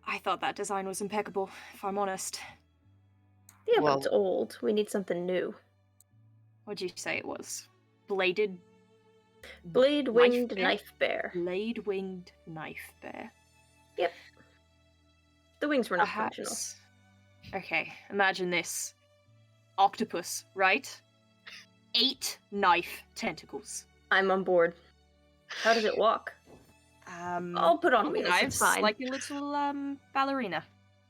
I thought that design was impeccable, if I'm honest. Yeah, Well- but it's old. We need something new. What'd you say it was? Bladed? Blade-winged bear? knife bear. Blade-winged knife bear. Yep. The wings were not functional. Perhaps. Okay, imagine this. Octopus, right? 8 knife tentacles. I'm on board. How does it walk? I'll put on wheels, it's Knives, fine. like a little ballerina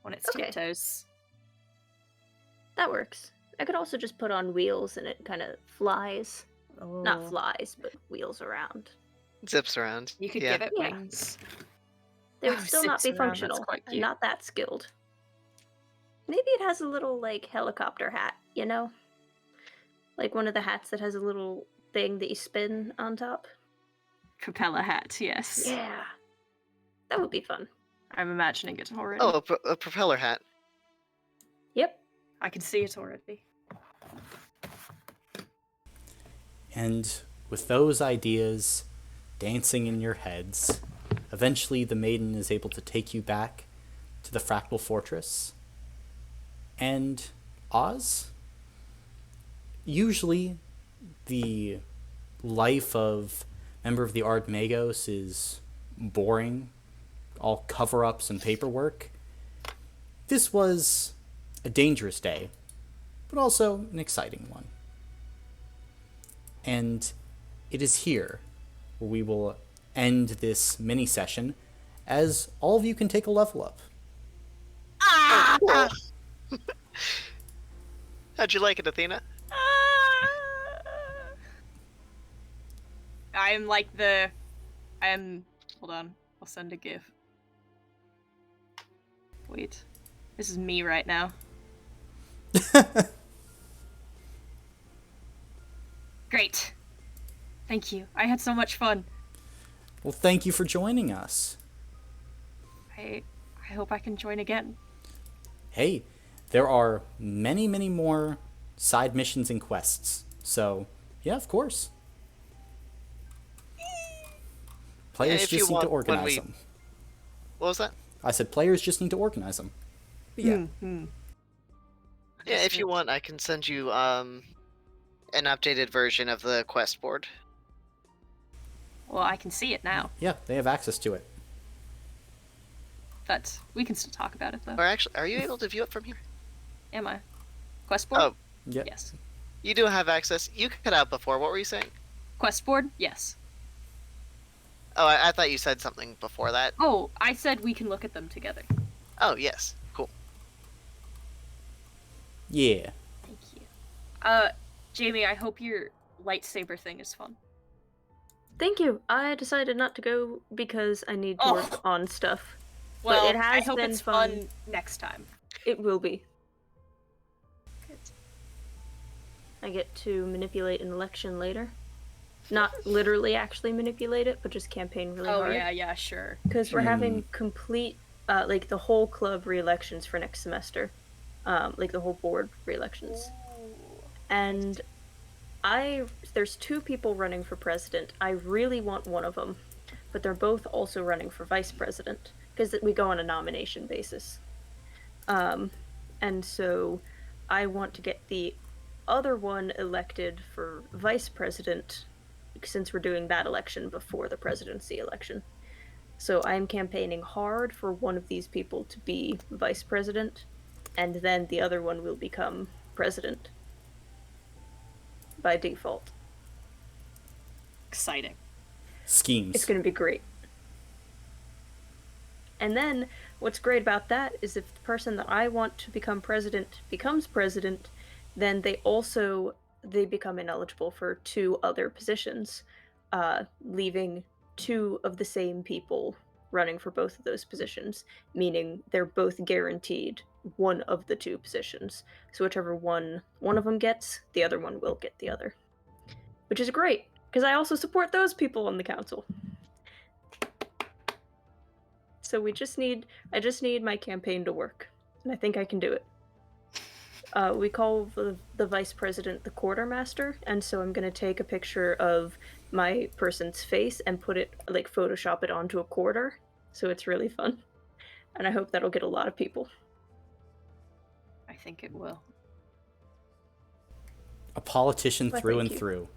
on its Okay. tiptoes. That works. I could also just put on wheels and it kind of flies. Not Oh. flies, but wheels around. Zips around. You could yeah. give it Yeah. wings. They would Oh, still not be zips around, that's functional. quite I'm cute. not that skilled. Maybe it has a little, like, helicopter hat, you know? Like one of the hats that has a little thing that you spin on top. Propeller hat, yes. Yeah. That would be fun. I'm imagining it already. Oh, a propeller hat. Yep. I can see it already. And with those ideas dancing in your heads, eventually the maiden is able to take you back to the Fractal Fortress. And Oz? Usually, the life of member of the Ardmagos is boring, all cover-ups and paperwork. This was a dangerous day, but also an exciting one. And it is here where we will end this mini session, as all of you can take a level up. Cool. How'd you like it, Athena? I'm hold on, I'll send a gif. Wait. This is me right now. Great. Thank you. I had so much fun. Well, thank you for joining us. I hope I can join again. Hey, there are many, many more side missions and quests. So, yeah, of course. Players if you just need to want, when organize we- them. What was that? I said players just need to organize them. But yeah. Yeah, if you want, I can send you an updated version of the quest board. Well, I can see it now, Yeah, they have access to it. but we can still talk about it though. Or actually, are you able to view it from here? Am I? Quest board? Oh, Yeah. Yes. you do have access. You cut out before. What were you saying? Quest board? Yes. Oh, I thought you said something before that. Oh, I said we can look at them together. Oh, yes. Cool. Yeah. Thank you. Jamie, I hope your lightsaber thing is fun. Thank you. I decided not to go because I need to Oh. work on stuff. Well, it has I hope been it's fun. fun next time. It will be. I get to manipulate an election later. Not literally actually manipulate it, but just campaign really hard. Oh, yeah, sure. Because we're having complete, like, the whole club re-elections for next semester. Like, the whole board re-elections. And there's 2 people running for president. I really want one of them, but they're both also running for vice president, because we go on a nomination basis. And so I want to get the other one elected for vice president, since we're doing that election before the presidency election. So I am campaigning hard for one of these people to be vice president, and then the other one will become president by default. Exciting. Schemes. It's going to be great. And then what's great about that is if the person that I want to become president becomes president, then they become ineligible for 2 other positions, leaving 2 of the same people running for both of those positions, meaning they're both guaranteed one of the 2 positions. So whichever one of them gets, the other one will get the other. Which is great, because I also support those people on the council. So I just need my campaign to work, and I think I can do it. We call the vice president the quartermaster, and so I'm going to take a picture of my person's face and put it, like, Photoshop it onto a quarter, so it's really fun. And I hope that'll get a lot of people. I think it will. A politician Why, through thank and you. through.